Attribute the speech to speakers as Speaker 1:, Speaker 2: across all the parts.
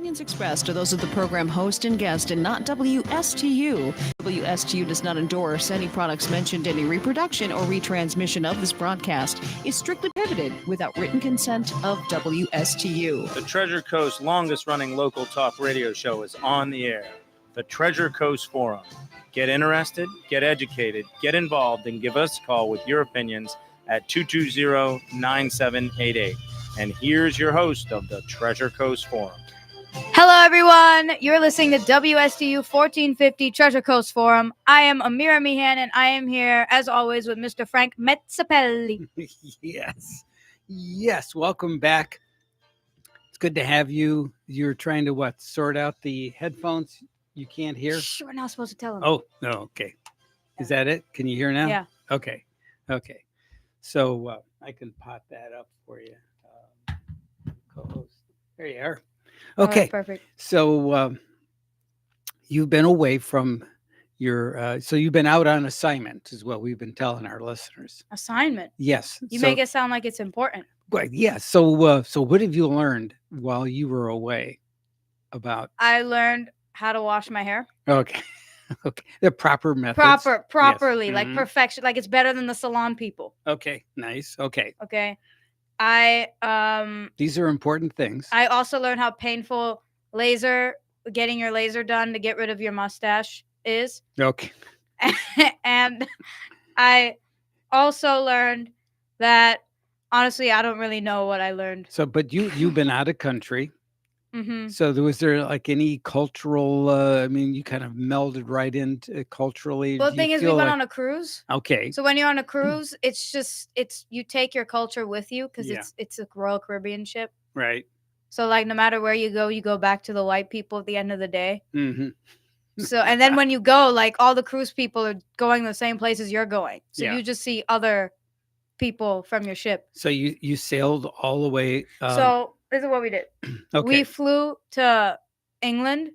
Speaker 1: opinions expressed are those of the program host and guest and not WSTU. WSTU does not endorse any products mentioned. Any reproduction or retransmission of this broadcast is strictly prohibited without written consent of WSTU.
Speaker 2: The Treasure Coast longest-running local talk radio show is on the air. The Treasure Coast Forum. Get interested, get educated, get involved, and give us a call with your opinions at 220-9788. And here's your host of the Treasure Coast Forum.
Speaker 3: Hello, everyone. You're listening to WSTU 1450 Treasure Coast Forum. I am Amira Meehan, and I am here, as always, with Mr. Frank Metzapelli.
Speaker 4: Yes. Welcome back. It's good to have you. You're trying to sort out the headphones you can't hear?
Speaker 3: Shh, we're not supposed to tell him.
Speaker 4: Oh, no. Okay. Is that it? Can you hear now?
Speaker 3: Yeah.
Speaker 4: Okay. So I can pop that up for you. Co-host. There you are. Okay.
Speaker 3: Right, perfect.
Speaker 4: So you've been away from your, so you've been out on assignment is what we've been telling our listeners.
Speaker 3: Assignment?
Speaker 4: Yes.
Speaker 3: You make it sound like it's important.
Speaker 4: Well, yeah. So what have you learned while you were away about?
Speaker 3: I learned how to wash my hair.
Speaker 4: Okay. Okay. The proper methods.
Speaker 3: Properly,
Speaker 4: Yes.
Speaker 3: like perfection. Like it's better than the salon people.
Speaker 4: Okay. Nice. Okay.
Speaker 3: Okay.
Speaker 4: These are important things.
Speaker 3: I also learned how painful getting your laser done to get rid of your mustache is.
Speaker 4: Okay.
Speaker 3: And I also learned that, honestly, I don't really know what I learned.
Speaker 4: So, but you've been out of country.
Speaker 3: Mm-hmm.
Speaker 4: So was there like any cultural, I mean, you kind of melded right into culturally.
Speaker 3: Well, the thing is, we went on a cruise.
Speaker 4: Okay.
Speaker 3: So when you're on a cruise, you take your culture with you because it's a Royal Caribbean ship.
Speaker 4: Right.
Speaker 3: So like no matter where you go back to the white people at the end of the day.
Speaker 4: Mm-hmm.
Speaker 3: So, and then when you go, like all the cruise people are going the same places you're going. So you just see other people from your ship.
Speaker 4: So you sailed all the way.
Speaker 3: So this is what we did.
Speaker 4: Okay.
Speaker 3: We flew to England.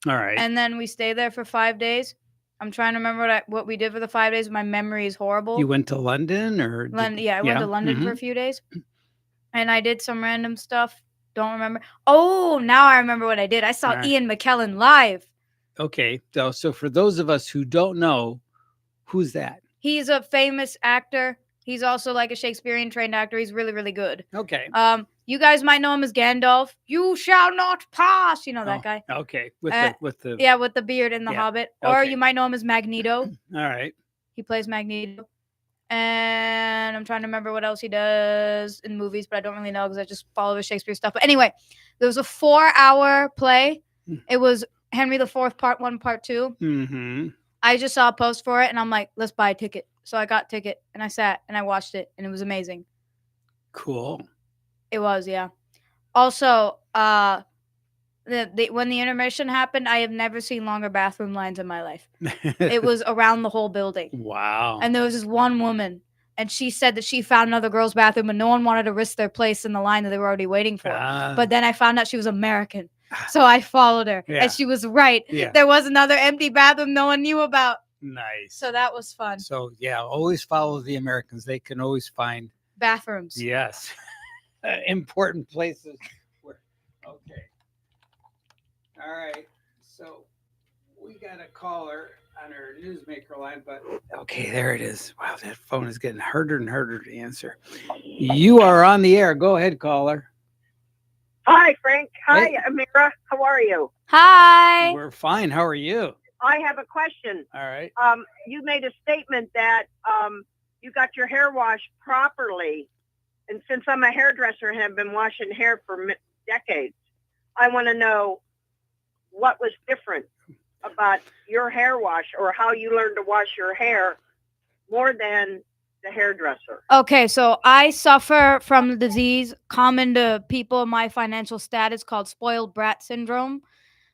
Speaker 4: All right.
Speaker 3: And then we stayed there for 5 days. I'm trying to remember what we did for the 5 days. My memory is horrible.
Speaker 4: You went to London or?
Speaker 3: London, I went to London for a few days. And I did some random stuff. Don't remember. Oh, now I remember what I did. I saw Ian McKellen live.
Speaker 4: Okay. So for those of us who don't know, who's that?
Speaker 3: He's a famous actor. He's also like a Shakespearean trained actor. He's really, really good.
Speaker 4: Okay.
Speaker 3: You guys might know him as Gandalf. You shall not pass. You know that guy.
Speaker 4: Okay. With the
Speaker 3: with the beard and the Hobbit. Or you might know him as Magneto.
Speaker 4: All right.
Speaker 3: He plays Magneto. And I'm trying to remember what else he does in movies, but I don't really know because I just follow the Shakespeare stuff. But anyway, there was a 4-hour play. It was Henry IV Part 1, Part 2.
Speaker 4: Mm-hmm.
Speaker 3: I just saw a post for it, and I'm like, let's buy a ticket. So I got a ticket, and I sat, and I watched it, and it was amazing.
Speaker 4: Cool.
Speaker 3: It was, yeah. Also, when the intermission happened, I have never seen longer bathroom lines in my life. It was around the whole building.
Speaker 4: Wow.
Speaker 3: And there was this one woman, and she said that she found another girl's bathroom, and no one wanted to risk their place in the line that they were already waiting for. But then I found out she was American. So I followed her, and she was right.
Speaker 4: Yeah.
Speaker 3: There was another empty bathroom no one knew about.
Speaker 4: Nice.
Speaker 3: So that was fun.
Speaker 4: So, always follow the Americans. They can always find
Speaker 3: bathrooms.
Speaker 4: Yes. Important places. Okay. All right. So we got a caller on our newsmaker line, but okay, there it is. Wow, that phone is getting harder and harder to answer. You are on the air. Go ahead, caller.
Speaker 5: Hi, Frank. Hi,
Speaker 4: Hey.
Speaker 5: Amira. How are you?
Speaker 3: Hi.
Speaker 4: We're fine. How are you?
Speaker 5: I have a question.
Speaker 4: All right.
Speaker 5: You made a statement that you got your hair washed properly. And since I'm a hairdresser and have been washing hair for decades, I want to know what was different about your hair wash or how you learned to wash your hair more than the hairdresser.
Speaker 3: Okay, so I suffer from the disease common to people in my financial status called spoiled brat syndrome,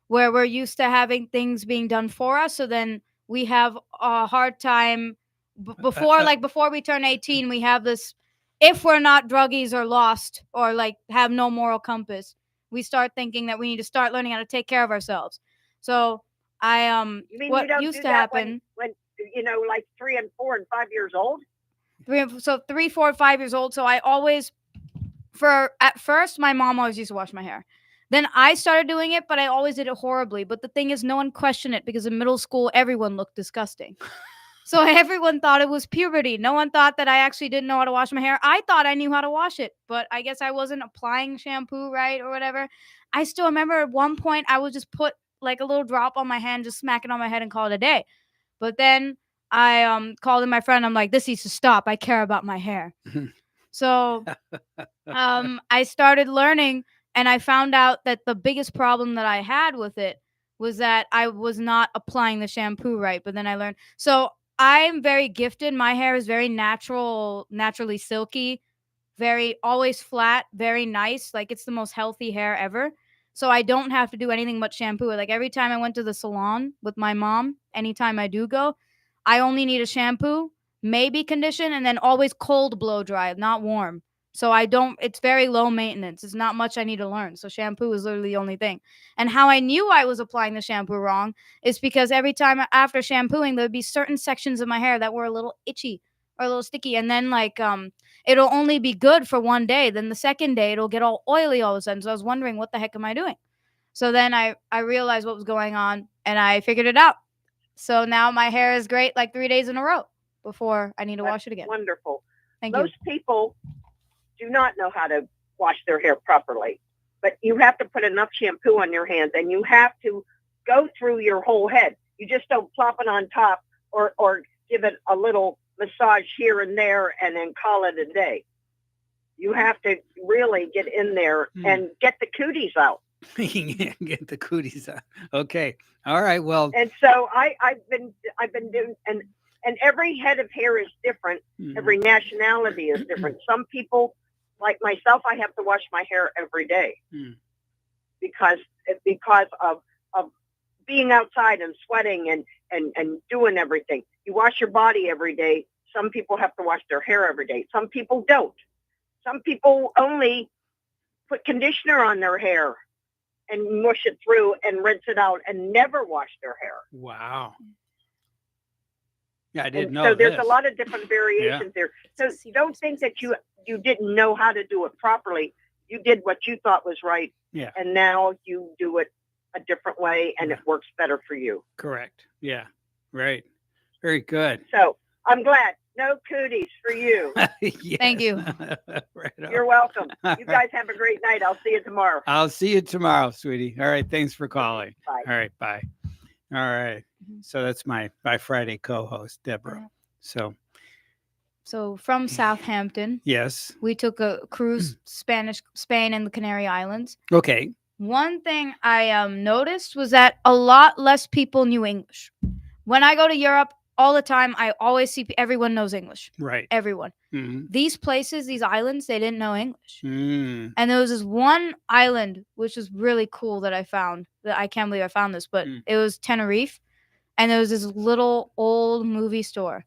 Speaker 3: where we're used to having things being done for us. So then we have a hard time before we turn 18, we have this, if we're not druggies or lost or like have no moral compass, we start thinking that we need to start learning how to take care of ourselves. So
Speaker 5: You mean
Speaker 3: what
Speaker 5: you don't
Speaker 3: used
Speaker 5: do
Speaker 3: to
Speaker 5: that
Speaker 3: happen
Speaker 5: when like 3 and 4 and 5 years old?
Speaker 3: 3, 4, 5 years old. So I always, at first, my mom always used to wash my hair. Then I started doing it, but I always did it horribly. But the thing is, no one questioned it because in middle school, everyone looked disgusting. So everyone thought it was puberty. No one thought that I actually didn't know how to wash my hair. I thought I knew how to wash it, but I guess I wasn't applying shampoo right or whatever. I still remember at one point I would just put like a little drop on my hand, just smack it on my head and call it a day. But then I called in my friend. I'm like, this needs to stop. I care about my hair. So I started learning, and I found out that the biggest problem that I had with it was that I was not applying the shampoo right. But then I learned. So I'm very gifted. My hair is very natural, naturally silky, very always flat, very nice. Like it's the most healthy hair ever. So I don't have to do anything but shampoo. Like every time I went to the salon with my mom, anytime I do go, I only need a shampoo, maybe condition, and then always cold blow dry, not warm. So I don't, it's very low maintenance. It's not much I need to learn. So shampoo is literally the only thing. And how I knew I was applying the shampoo wrong is because every time after shampooing, there would be certain sections of my hair that were a little itchy or a little sticky. And then like, it'll only be good for one day. Then the second day, it'll get all oily all of a sudden. So I was wondering, what the heck am I doing? So then I realized what was going on and I figured it out. So now my hair is great like 3 days in a row before I need to wash it again.
Speaker 5: Wonderful.
Speaker 3: Thank you.
Speaker 5: Most people do not know how to wash their hair properly, but you have to put enough shampoo on your hands and you have to go through your whole head. You just don't plop it on top or give it a little massage here and there and then call it a day. You have to really get in there and get the cooties out.
Speaker 4: Get the cooties out. Okay. All right. Well,
Speaker 5: And so I've been doing, and every head of hair is different. Every nationality is different. Some people, like myself, I have to wash my hair every day because of being outside and sweating and doing everything. You wash your body every day. Some people have to wash their hair every day. Some people don't. Some people only put conditioner on their hair and mush it through and rinse it out and never wash their hair.
Speaker 4: wow. Yeah, I didn't
Speaker 5: And
Speaker 4: know
Speaker 5: so there's
Speaker 4: this.
Speaker 5: a lot of different variations there. So don't think that you didn't know how to do it properly. You did what you thought was right.
Speaker 4: Yeah.
Speaker 5: And now you do it a different way and it works better for you.
Speaker 4: Correct. Yeah. Right. Very good.
Speaker 5: So I'm glad. No cooties for you.
Speaker 3: Thank you.
Speaker 4: Right on.
Speaker 5: You're welcome.
Speaker 4: All
Speaker 5: You
Speaker 4: right.
Speaker 5: guys have a great night. I'll see you tomorrow.
Speaker 4: I'll see you tomorrow, sweetie. All right. Thanks for calling.
Speaker 5: Bye.
Speaker 4: All right. Bye. All right. So that's my Friday co-host, Deborah.
Speaker 3: Yeah.
Speaker 4: So
Speaker 3: So from Southampton,
Speaker 4: yes.
Speaker 3: we took a cruise, Spain and the Canary Islands.
Speaker 4: Okay.
Speaker 3: One thing I noticed was that a lot less people knew English. When I go to Europe all the time, I always see everyone knows English.
Speaker 4: Right.
Speaker 3: Everyone.
Speaker 4: Mm-hmm.
Speaker 3: These places, these islands, they didn't know English.
Speaker 4: Mm.
Speaker 3: And there was this one island, which was really cool that I found. That I can't believe I found this, but it was Tenerife. And there was this little old movie store.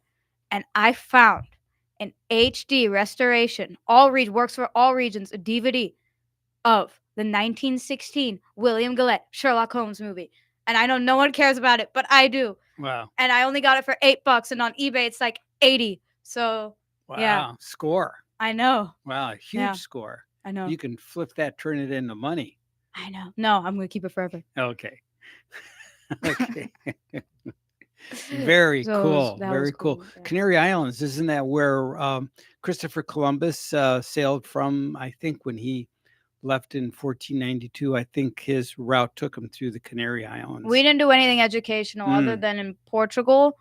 Speaker 3: And I found an HD restoration, works for all regions, a DVD of the 1916 William Gillette Sherlock Holmes movie. And I know no one cares about it, but I do.
Speaker 4: Wow.
Speaker 3: And I only got it for $8, and on eBay it's like 80. So
Speaker 4: Wow.
Speaker 3: Yeah.
Speaker 4: Score.
Speaker 3: I know.
Speaker 4: Wow. A huge
Speaker 3: Yeah.
Speaker 4: score.
Speaker 3: I know.
Speaker 4: You can flip that, turn it into money.
Speaker 3: I know. No, I'm gonna keep it forever.
Speaker 4: Okay. Okay. Very
Speaker 3: So
Speaker 4: cool.
Speaker 3: that
Speaker 4: Very
Speaker 3: was
Speaker 4: cool.
Speaker 3: yeah.
Speaker 4: Canary Islands, isn't that where Christopher Columbus sailed from? I think when he left in 1492, I think his route took him through the Canary Islands.
Speaker 3: We didn't do anything educational other than in Portugal.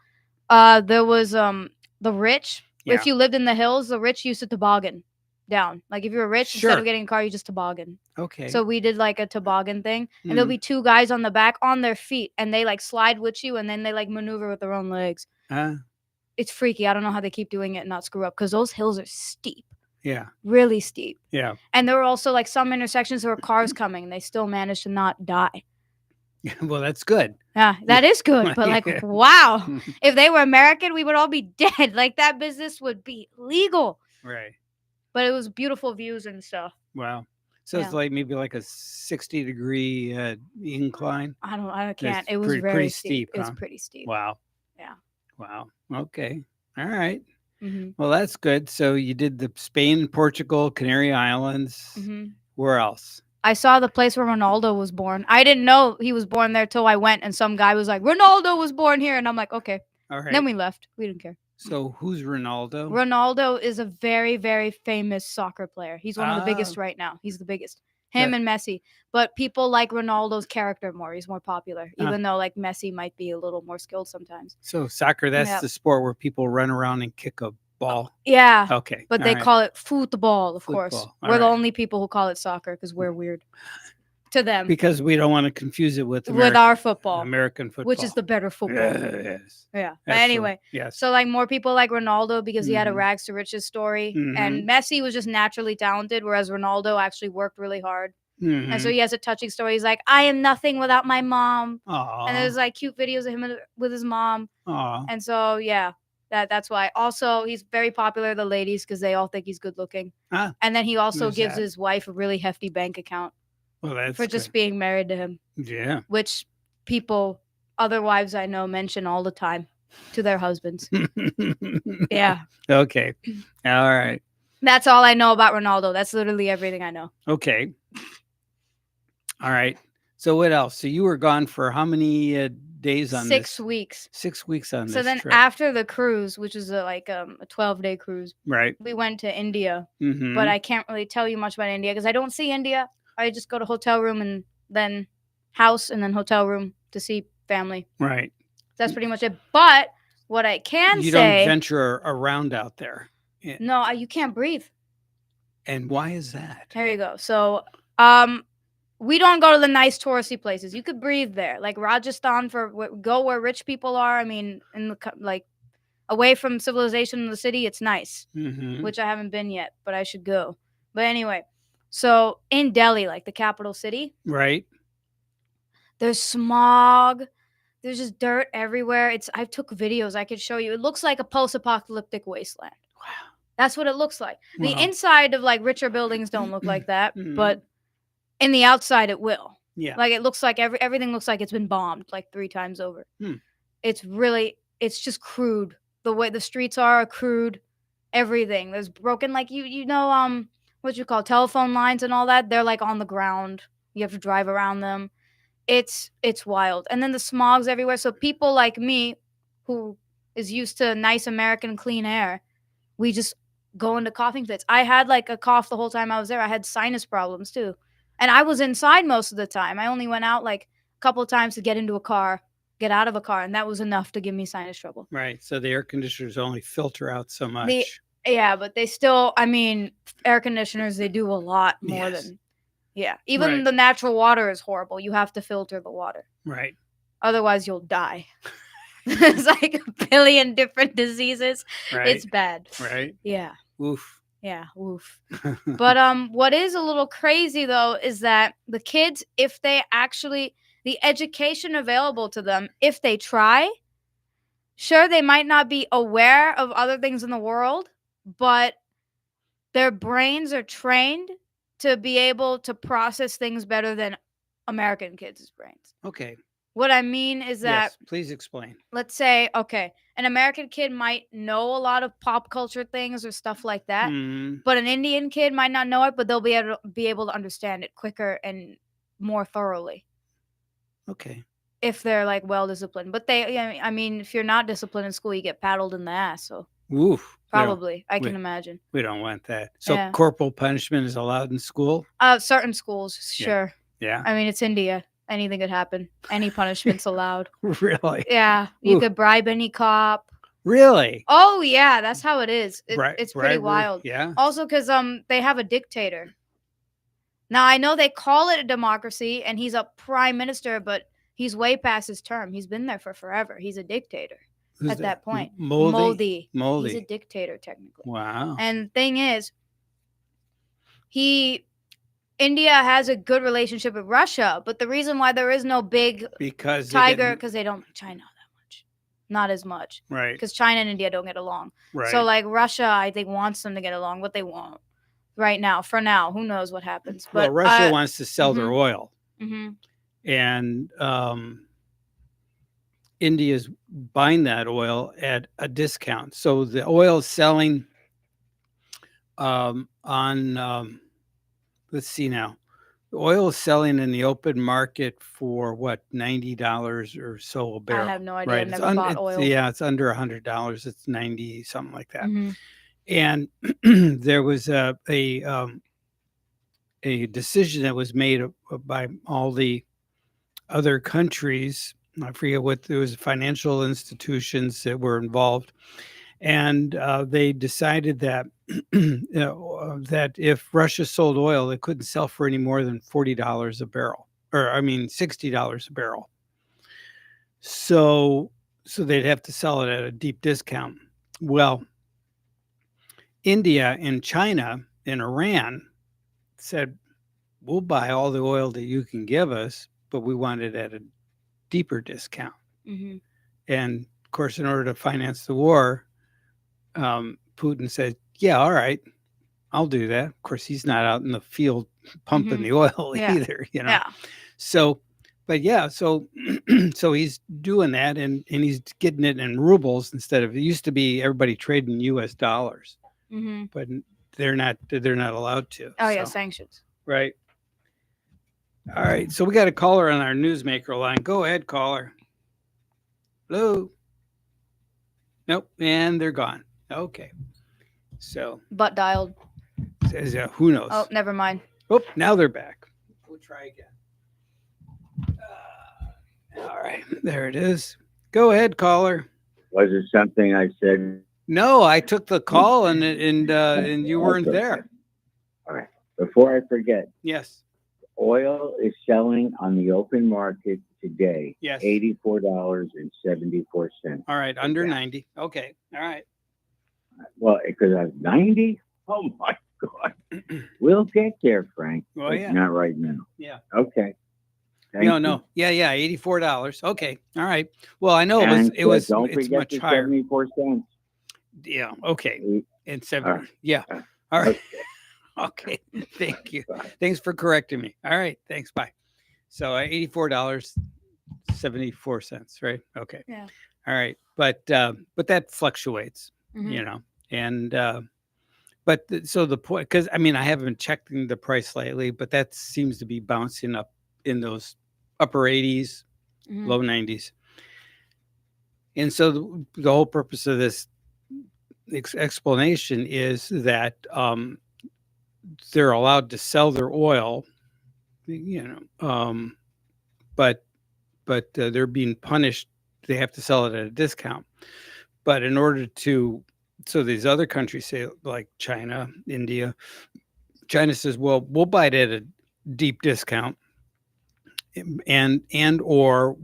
Speaker 3: There was the rich.
Speaker 4: Yeah.
Speaker 3: If you lived in the hills, the rich used to toboggan down. Like if you were rich, instead
Speaker 4: Sure.
Speaker 3: of getting a car, you just toboggan.
Speaker 4: Okay.
Speaker 3: So we did like a toboggan thing, and there'll be two guys on the back on their feet, and they like slide with you, and then they like maneuver with their own legs. It's freaky. I don't know how they keep doing it and not screw up because those hills are steep,
Speaker 4: yeah.
Speaker 3: really steep.
Speaker 4: Yeah.
Speaker 3: And there were also like some intersections where cars coming, and they still managed to not die.
Speaker 4: Well, that's good.
Speaker 3: Yeah, that is good. But like,
Speaker 4: Yeah.
Speaker 3: wow, if they were American, we would all be dead. Like that business would be legal.
Speaker 4: Right.
Speaker 3: But it was beautiful views and stuff.
Speaker 4: Wow. So it's
Speaker 3: Yeah.
Speaker 4: like maybe like a 60-degree incline.
Speaker 3: I can't.
Speaker 4: It's
Speaker 3: It was
Speaker 4: pretty
Speaker 3: very
Speaker 4: steep,
Speaker 3: It was
Speaker 4: huh?
Speaker 3: pretty steep.
Speaker 4: Wow.
Speaker 3: Yeah.
Speaker 4: Wow. Okay. All right.
Speaker 3: Mm-hmm.
Speaker 4: Well, that's good. So you did the Spain, Portugal, Canary Islands.
Speaker 3: Mm-hmm.
Speaker 4: Where else?
Speaker 3: I saw the place where Ronaldo was born. I didn't know he was born there till I went, and some guy was like, "Ronaldo was born here," and I'm like, "Okay."
Speaker 4: All right.
Speaker 3: Then we left. We didn't care.
Speaker 4: So who's Ronaldo?
Speaker 3: Ronaldo is a very, very famous soccer player. He's one of the biggest
Speaker 4: Ah.
Speaker 3: right now. He's the biggest. Him
Speaker 4: That-
Speaker 3: and Messi. But people like Ronaldo's character more. He's more popular,
Speaker 4: Ah.
Speaker 3: even though like Messi might be a little more skilled sometimes.
Speaker 4: So soccer, that's
Speaker 3: Yeah.
Speaker 4: the sport where people run around and kick a ball.
Speaker 3: Yeah.
Speaker 4: Okay.
Speaker 3: But
Speaker 4: all
Speaker 3: they
Speaker 4: right.
Speaker 3: call it football, of course.
Speaker 4: Football, all
Speaker 3: We're the
Speaker 4: right.
Speaker 3: only people who call it soccer because we're weird to them
Speaker 4: because we don't want to confuse it with
Speaker 3: with our football,
Speaker 4: American football,
Speaker 3: which is the better football.
Speaker 4: Yes.
Speaker 3: Yeah. But
Speaker 4: Absolutely.
Speaker 3: anyway,
Speaker 4: Yes.
Speaker 3: so like more people like Ronaldo because he had a
Speaker 4: Mhm.
Speaker 3: rags to riches story,
Speaker 4: Mhm.
Speaker 3: and Messi was just naturally talented, whereas Ronaldo actually worked really hard. And so
Speaker 4: Mhm.
Speaker 3: he has a touching story. He's like, "I am nothing without my mom," and there's
Speaker 4: Aw.
Speaker 3: like cute videos of him with his mom.
Speaker 4: Aw.
Speaker 3: And so yeah, that's why. Also, he's very popular with the ladies because they all think he's good looking.
Speaker 4: Ah,
Speaker 3: And then he also
Speaker 4: there's
Speaker 3: gives
Speaker 4: that.
Speaker 3: his wife a really hefty bank account
Speaker 4: Well, that's
Speaker 3: for just
Speaker 4: good.
Speaker 3: being married to him,
Speaker 4: Yeah.
Speaker 3: which people, other wives I know, mention all the time to their husbands. Yeah,
Speaker 4: Okay. All right.
Speaker 3: that's all I know about Ronaldo. That's literally everything I know.
Speaker 4: Okay. All right. So what else? So you were gone for how many days on
Speaker 3: 6
Speaker 4: this?
Speaker 3: weeks.
Speaker 4: 6 weeks on
Speaker 3: So
Speaker 4: this
Speaker 3: then
Speaker 4: trip.
Speaker 3: after the cruise, which is a 12-day cruise,
Speaker 4: Right.
Speaker 3: we went to India.
Speaker 4: Mhm.
Speaker 3: But I can't really tell you much about India because I don't see India. I just go to hotel room and then house and then hotel room to see family.
Speaker 4: Right.
Speaker 3: That's pretty much it. But what I can
Speaker 4: You
Speaker 3: say,
Speaker 4: don't venture around out there.
Speaker 3: no, you can't breathe.
Speaker 4: And why is that?
Speaker 3: There you go. So, we don't go to the nice touristy places. You could breathe there, like Rajasthan. Go where rich people are. I mean, in the like away from civilization in the city, it's nice.
Speaker 4: Mhm.
Speaker 3: Which I haven't been yet, but I should go. But anyway, so in Delhi, like the capital city,
Speaker 4: Right.
Speaker 3: there's smog. There's just dirt everywhere. I took videos. I could show you. It looks like a post-apocalyptic wasteland.
Speaker 4: Wow.
Speaker 3: That's what it looks like. The
Speaker 4: Wow.
Speaker 3: inside of like richer buildings don't look like that,
Speaker 4: Mhm.
Speaker 3: but in the outside it will.
Speaker 4: Yeah.
Speaker 3: Like it looks like everything looks like it's been bombed like 3 times over.
Speaker 4: Hmm.
Speaker 3: It's just crude. The way the streets are crude. Everything. There's broken like what you call telephone lines and all that. They're like on the ground. You have to drive around them. It's wild. And then the smog's everywhere. So people like me who is used to nice American clean air, we just go into coughing fits. I had like a cough the whole time I was there. I had sinus problems too. And I was inside most of the time. I only went out like a couple of times to get into a car, get out of a car, and that was enough to give me sinus trouble.
Speaker 4: Right. So the air conditioners only filter out so much.
Speaker 3: Yeah, but they still, I mean, air conditioners, they do a lot more
Speaker 4: Yes.
Speaker 3: than, yeah. Even
Speaker 4: Right.
Speaker 3: the natural water is horrible. You have to filter the water.
Speaker 4: Right.
Speaker 3: Otherwise, you'll die. There's like a billion different diseases.
Speaker 4: Right.
Speaker 3: It's bad.
Speaker 4: right.
Speaker 3: Yeah.
Speaker 4: Oof.
Speaker 3: Yeah. Oof. But what is a little crazy though is that the kids, if they actually the education available to them, if they try, sure they might not be aware of other things in the world, but their brains are trained to be able to process things better than American kids' brains.
Speaker 4: Okay.
Speaker 3: What I mean is that
Speaker 4: Yes. Please explain.
Speaker 3: let's say, okay, an American kid might know a lot of pop culture things or stuff like that.
Speaker 4: Mm,
Speaker 3: But an Indian kid might not know it, but they'll be able to understand it quicker and more thoroughly
Speaker 4: okay.
Speaker 3: if they're like well disciplined. But I mean, if you're not disciplined in school, you get paddled in the ass. So
Speaker 4: Oof.
Speaker 3: probably, I can
Speaker 4: we-
Speaker 3: imagine.
Speaker 4: We don't want that. So
Speaker 3: Yeah.
Speaker 4: corporal punishment is allowed in school?
Speaker 3: Certain schools,
Speaker 4: Yeah.
Speaker 3: sure.
Speaker 4: Yeah.
Speaker 3: I mean, it's India. Anything could happen. Any punishment's allowed.
Speaker 4: Really?
Speaker 3: Yeah, you
Speaker 4: Oof.
Speaker 3: could bribe any cop.
Speaker 4: Really?
Speaker 3: Oh yeah, that's how it is.
Speaker 4: Right.
Speaker 3: It's pretty
Speaker 4: bribery?
Speaker 3: wild.
Speaker 4: Yeah.
Speaker 3: Also, because they have a dictator. Now I know they call it a democracy, and he's a prime minister, but he's way past his term. He's been there for forever. He's a dictator
Speaker 4: Who's
Speaker 3: at that point.
Speaker 4: Moldy?
Speaker 3: He's a
Speaker 4: Moldy.
Speaker 3: dictator technically.
Speaker 4: Wow.
Speaker 3: And thing is, India has a good relationship with Russia, but the reason why there is no big
Speaker 4: Because they
Speaker 3: tiger,
Speaker 4: didn't-
Speaker 3: because they don't China that much, not as much,
Speaker 4: Right.
Speaker 3: because China and India don't get along.
Speaker 4: Right.
Speaker 3: So like Russia, I think wants them to get along, but they won't right now. For now, who knows what happens?
Speaker 4: well,
Speaker 3: But
Speaker 4: Russia wants to sell their oil,
Speaker 3: mhm.
Speaker 4: and India's buying that oil at a discount. So the oil is selling on let's see now, Oil is selling in the open market for what, $90 or so a
Speaker 3: I
Speaker 4: barrel.
Speaker 3: have no idea.
Speaker 4: Right.
Speaker 3: I've
Speaker 4: It's
Speaker 3: never bought oil.
Speaker 4: yeah, it's under $100. It's 90 something like that.
Speaker 3: Mhm.
Speaker 4: And there was a decision that was made by all the other countries. I forget what, there was financial institutions that were involved, and they decided that that if Russia sold oil, they couldn't sell for any more than $40 a barrel, or I mean $60 a barrel. So they'd have to sell it at a deep discount. Well, India and China and Iran said, we'll buy all the oil that you can give us, but we want it at a deeper discount.
Speaker 3: Mhm.
Speaker 4: And of course, in order to finance the war, Putin said, yeah, all right, I'll do that. Of course, he's not out in the field pumping the oil
Speaker 3: Yeah.
Speaker 4: either,
Speaker 3: Yeah.
Speaker 4: So, but yeah, so so he's doing that, and he's getting it in rubles instead of, it used to be everybody trading US dollars,
Speaker 3: Mhm.
Speaker 4: but they're not allowed to.
Speaker 3: Oh yeah,
Speaker 4: so.
Speaker 3: sanctions.
Speaker 4: Right. All right. So we got a caller on our newsmaker line. Go ahead, caller. Hello. Nope. And they're gone. Okay. So
Speaker 3: Butt dialed.
Speaker 4: who knows?
Speaker 3: Oh, never mind.
Speaker 4: Oh, now they're back. We'll try again. All right. There it is. Go ahead, caller.
Speaker 6: Was it something I said?
Speaker 4: No, I took the call and you weren't
Speaker 6: Okay.
Speaker 4: there.
Speaker 6: All right. Before I forget,
Speaker 4: Yes.
Speaker 6: oil is selling on the open market today.
Speaker 4: Yes.
Speaker 6: $84.74.
Speaker 4: All right. Under
Speaker 6: Yeah.
Speaker 4: 90. Okay. All right.
Speaker 6: Well, because I was 90. Oh my God. We'll get there, Frank.
Speaker 4: Well,
Speaker 6: but
Speaker 4: yeah.
Speaker 6: Not right now.
Speaker 4: Yeah.
Speaker 6: Okay. Thank
Speaker 4: No,
Speaker 6: you.
Speaker 4: no. Yeah, yeah. $84. Okay. All right. Well, I know
Speaker 6: And, don't
Speaker 4: it's
Speaker 6: forget
Speaker 4: much
Speaker 6: the
Speaker 4: higher.
Speaker 6: 74 cents.
Speaker 4: Yeah. Okay. And 70.
Speaker 6: All right.
Speaker 4: Yeah.
Speaker 6: Uh,
Speaker 4: All right.
Speaker 6: Okay.
Speaker 4: Okay. Thank you.
Speaker 6: Bye.
Speaker 4: Thanks for correcting me. All right. Thanks. Bye. So $84.74, right? Okay.
Speaker 3: Yeah.
Speaker 4: All right. But that fluctuates,
Speaker 3: Mhm.
Speaker 4: and so the point, because I mean, I haven't been checking the price lately, but that seems to be bouncing up in those upper 80s,
Speaker 3: Mhm.
Speaker 4: low 90s. And so the whole purpose of this explanation is that they're allowed to sell their oil, but they're being punished. They have to sell it at a discount. But in order to, so these other countries say, like China, India, China says, well, we'll buy it at a deep discount, and or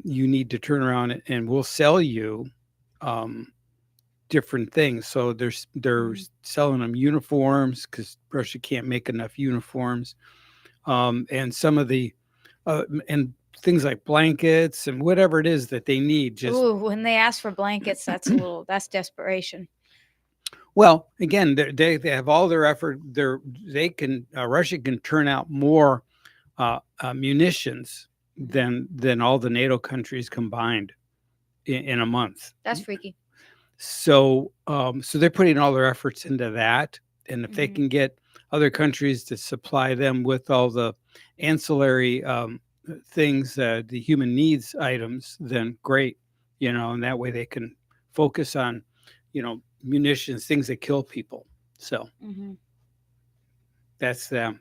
Speaker 4: you need to turn around and we'll sell you different things. So they're selling them uniforms because Russia can't make enough uniforms, and some of the and things like blankets and whatever it is that they need. Just
Speaker 3: Ooh, when they ask for blankets, that's that's desperation.
Speaker 4: well, again, they have all their effort. Russia can turn out more munitions than all the NATO countries combined in a month.
Speaker 3: That's freaky.
Speaker 4: So they're putting all their efforts into that, and if they
Speaker 3: Mhm.
Speaker 4: can get other countries to supply them with all the ancillary things, the human needs items, then great, and that way they can focus on, munitions, things that kill people. So
Speaker 3: Mhm.
Speaker 4: that's them.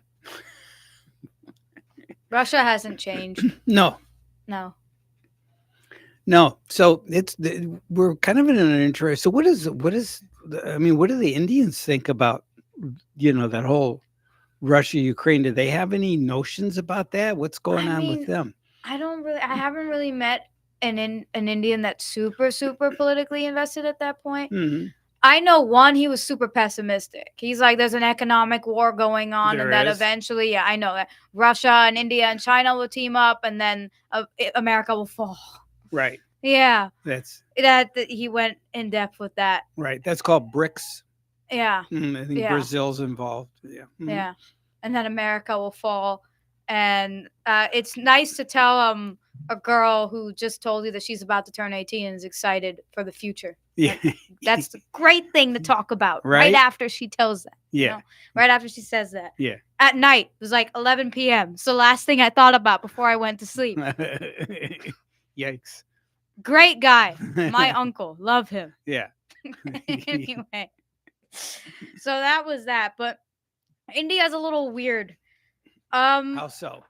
Speaker 3: Russia hasn't changed.
Speaker 4: No. So we're kind of in an interest. So what do the Indians think about, that whole Russia, Ukraine? Do they have any notions about that? What's going on with them?
Speaker 3: I haven't really met an Indian that's super, super politically invested at that point.
Speaker 4: Mhm.
Speaker 3: I know one, he was super pessimistic. He's like, there's an economic war going on,
Speaker 4: There
Speaker 3: and that
Speaker 4: is?
Speaker 3: eventually, yeah, I know that Russia and India and China will team up, and then America will fall.
Speaker 4: Right.
Speaker 3: Yeah,
Speaker 4: That's
Speaker 3: that he went in depth with that.
Speaker 4: right. That's called BRICS.
Speaker 3: Yeah,
Speaker 4: I think
Speaker 3: Yeah.
Speaker 4: Brazil's involved. Yeah. Mhm.
Speaker 3: yeah, and then America will fall, and it's nice to tell a girl who just told you that she's about to turn 18 and is excited for the future.
Speaker 4: Yeah.
Speaker 3: That's the great thing to talk about right,
Speaker 4: Right?
Speaker 3: after she tells that. you
Speaker 4: Yeah.
Speaker 3: know, right after she says that.
Speaker 4: Yeah.
Speaker 3: At night, it was like 11 p.m. It's the last thing I thought about before I went to sleep.
Speaker 4: Yikes.
Speaker 3: Great guy. My uncle. Love him.
Speaker 4: Yeah.
Speaker 3: Anyway. So that was that. But India's a little weird.
Speaker 4: How so?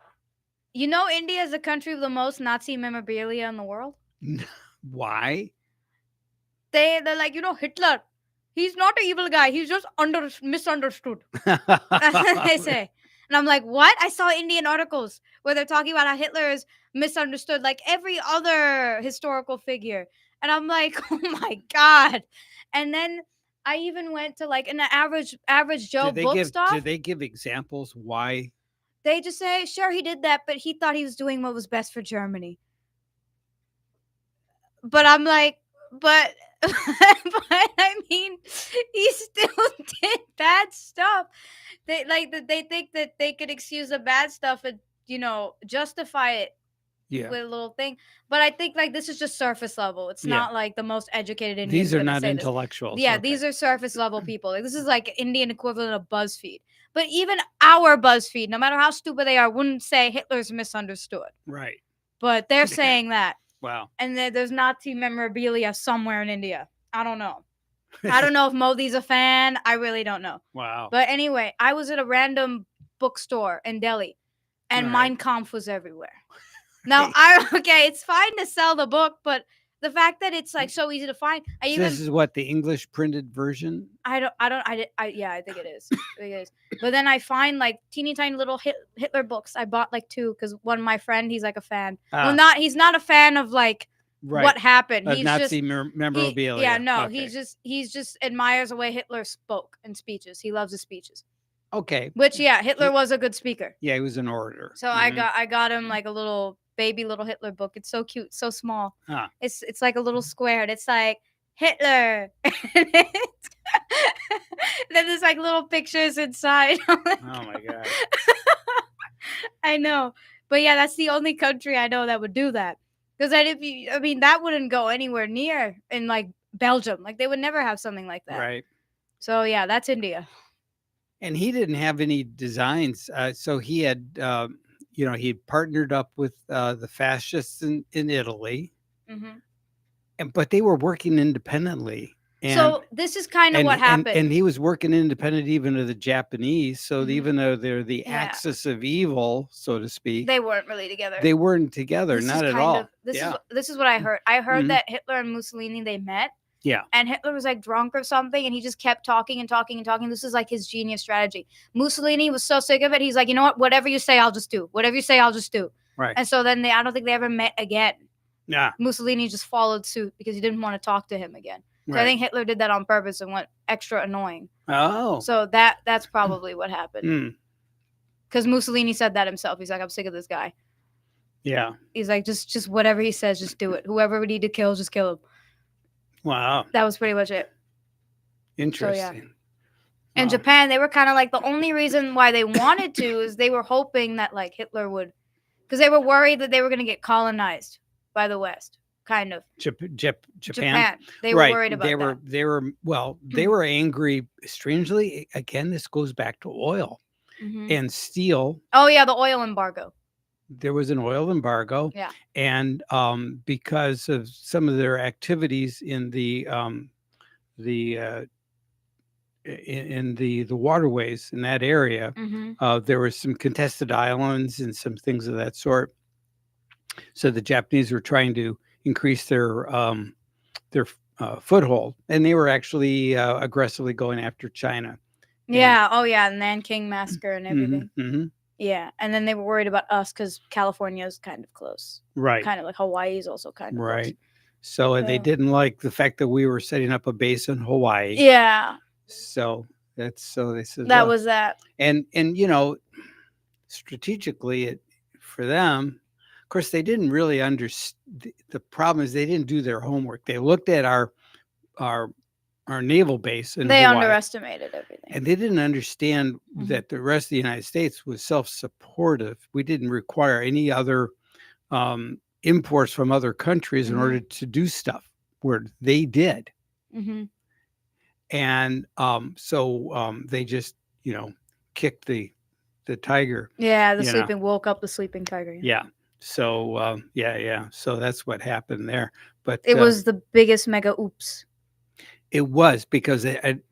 Speaker 3: You know, India is the country with the most Nazi memorabilia in the world.
Speaker 4: Why?
Speaker 3: They're like, Hitler. He's not an evil guy. He's just misunderstood. They say. And I'm like, what? I saw Indian articles where they're talking about how Hitler is misunderstood like every other historical figure. And I'm like, oh my God. And then I even went to like an average Joe bookstore.
Speaker 4: Did they give examples why?
Speaker 3: They just say, sure, he did that, but he thought he was doing what was best for Germany. But I'm like, but I mean, he still did bad stuff. They think that they could excuse the bad stuff and justify it
Speaker 4: Yeah.
Speaker 3: with a little thing. But I think like this is just surface level. It's
Speaker 4: Yeah.
Speaker 3: not like the most educated Indians.
Speaker 4: These are
Speaker 3: gonna
Speaker 4: not
Speaker 3: say this.
Speaker 4: intellectuals.
Speaker 3: Yeah,
Speaker 4: Okay.
Speaker 3: these are surface level people. Like this is like Indian equivalent of BuzzFeed. But even our BuzzFeed, no matter how stupid they are, wouldn't say Hitler's misunderstood.
Speaker 4: Right.
Speaker 3: But they're saying that.
Speaker 4: Wow.
Speaker 3: And there's Nazi memorabilia somewhere in India. I don't know. I don't know if Modi's a fan. I really don't know.
Speaker 4: Wow.
Speaker 3: But anyway, I was at a random bookstore in Delhi, and
Speaker 4: Right.
Speaker 3: Mein Kampf was everywhere. Now, it's fine to sell the book, but the fact that it's like so easy to find,
Speaker 4: This is what the English printed version.
Speaker 3: yeah, I think it is. I think it is. But then I find like teeny tiny little Hitler books. I bought like 2 because one of my friend, he's like a fan.
Speaker 4: Ah.
Speaker 3: Well, he's not a fan of like
Speaker 4: Right.
Speaker 3: what happened.
Speaker 4: Of
Speaker 3: He's
Speaker 4: Nazi
Speaker 3: just
Speaker 4: memorabilia.
Speaker 3: yeah, no,
Speaker 4: Okay.
Speaker 3: he's just admires the way Hitler spoke in speeches. He loves his speeches.
Speaker 4: Okay.
Speaker 3: Which Hitler was a good speaker.
Speaker 4: Yeah, he was an orator.
Speaker 3: So I got him like a little little Hitler book. It's so cute, so small.
Speaker 4: Ah.
Speaker 3: It's like a little square, and it's like Hitler. Then there's like little pictures inside.
Speaker 4: Oh my God.
Speaker 3: I know, but yeah, that's the only country I know that would do that. Because that wouldn't go anywhere near in like Belgium. Like they would never have something like that.
Speaker 4: Right.
Speaker 3: So yeah, that's India.
Speaker 4: And he didn't have any designs. So he had, he partnered up with the fascists in Italy, but they were working independently. And,
Speaker 3: so this is kind of what happened.
Speaker 4: And he was working independent even of the Japanese. So even though they're the axis of evil, so to speak,
Speaker 3: they weren't really together.
Speaker 4: They weren't together, not at all.
Speaker 3: This is what I heard. I heard that Hitler and Mussolini, they met.
Speaker 4: Yeah.
Speaker 3: And Hitler was like drunk or something, and he just kept talking and talking and talking. This is like his genius strategy. Mussolini was so sick of it. He's like, you know what? Whatever you say, I'll just do. Whatever you say, I'll just do.
Speaker 4: Right.
Speaker 3: And so then I don't think they ever met again.
Speaker 4: Yeah.
Speaker 3: Mussolini just followed suit because he didn't want to talk to him again. So
Speaker 4: Right.
Speaker 3: I think Hitler did that on purpose and went extra annoying.
Speaker 4: Oh.
Speaker 3: So that's probably what happened. Because Mussolini said that himself. He's like, I'm sick of this guy.
Speaker 4: Yeah.
Speaker 3: He's like, just whatever he says, just do it. Whoever we need to kill, just kill him.
Speaker 4: Wow.
Speaker 3: That was pretty much it.
Speaker 4: Interesting.
Speaker 3: So, In Japan, they were kind of like the only reason why they wanted to is they were hoping that like Hitler would, because they were worried that they were going to get colonized by the West. Kind of.
Speaker 4: Japan.
Speaker 3: They were worried about that.
Speaker 4: They were angry. Strangely, again, this goes back to oil and steel.
Speaker 3: Oh yeah, the oil embargo.
Speaker 4: There was an oil embargo.
Speaker 3: Yeah.
Speaker 4: And because of some of their activities in the waterways in that area, there were some contested islands and some things of that sort. So the Japanese were trying to increase their foothold, and they were actually aggressively going after China.
Speaker 3: Yeah. Oh yeah, Nanking massacre and everything. Yeah, and then they were worried about us because California is kind of close.
Speaker 4: Right.
Speaker 3: Kind of like Hawaii is also kind of
Speaker 4: right.
Speaker 3: close.
Speaker 4: So they didn't like the fact that we were setting up a base in Hawaii.
Speaker 3: Yeah.
Speaker 4: So they said
Speaker 3: that was that.
Speaker 4: And strategically, for them, of course, they didn't really understand. The problem is they didn't do their homework. They looked at our naval base in
Speaker 3: They
Speaker 4: Hawaii,
Speaker 3: underestimated everything.
Speaker 4: and they didn't understand that the rest of the United States was self-supportive. We didn't require any other imports from other countries in
Speaker 3: Mhm.
Speaker 4: order to do stuff where they did.
Speaker 3: Hmm.
Speaker 4: And so they just, kicked the tiger.
Speaker 3: Yeah, the
Speaker 4: You know.
Speaker 3: sleeping woke up the sleeping tiger.
Speaker 4: Yeah. So yeah. So that's what happened there. But
Speaker 3: It was the biggest mega oops.
Speaker 4: it was because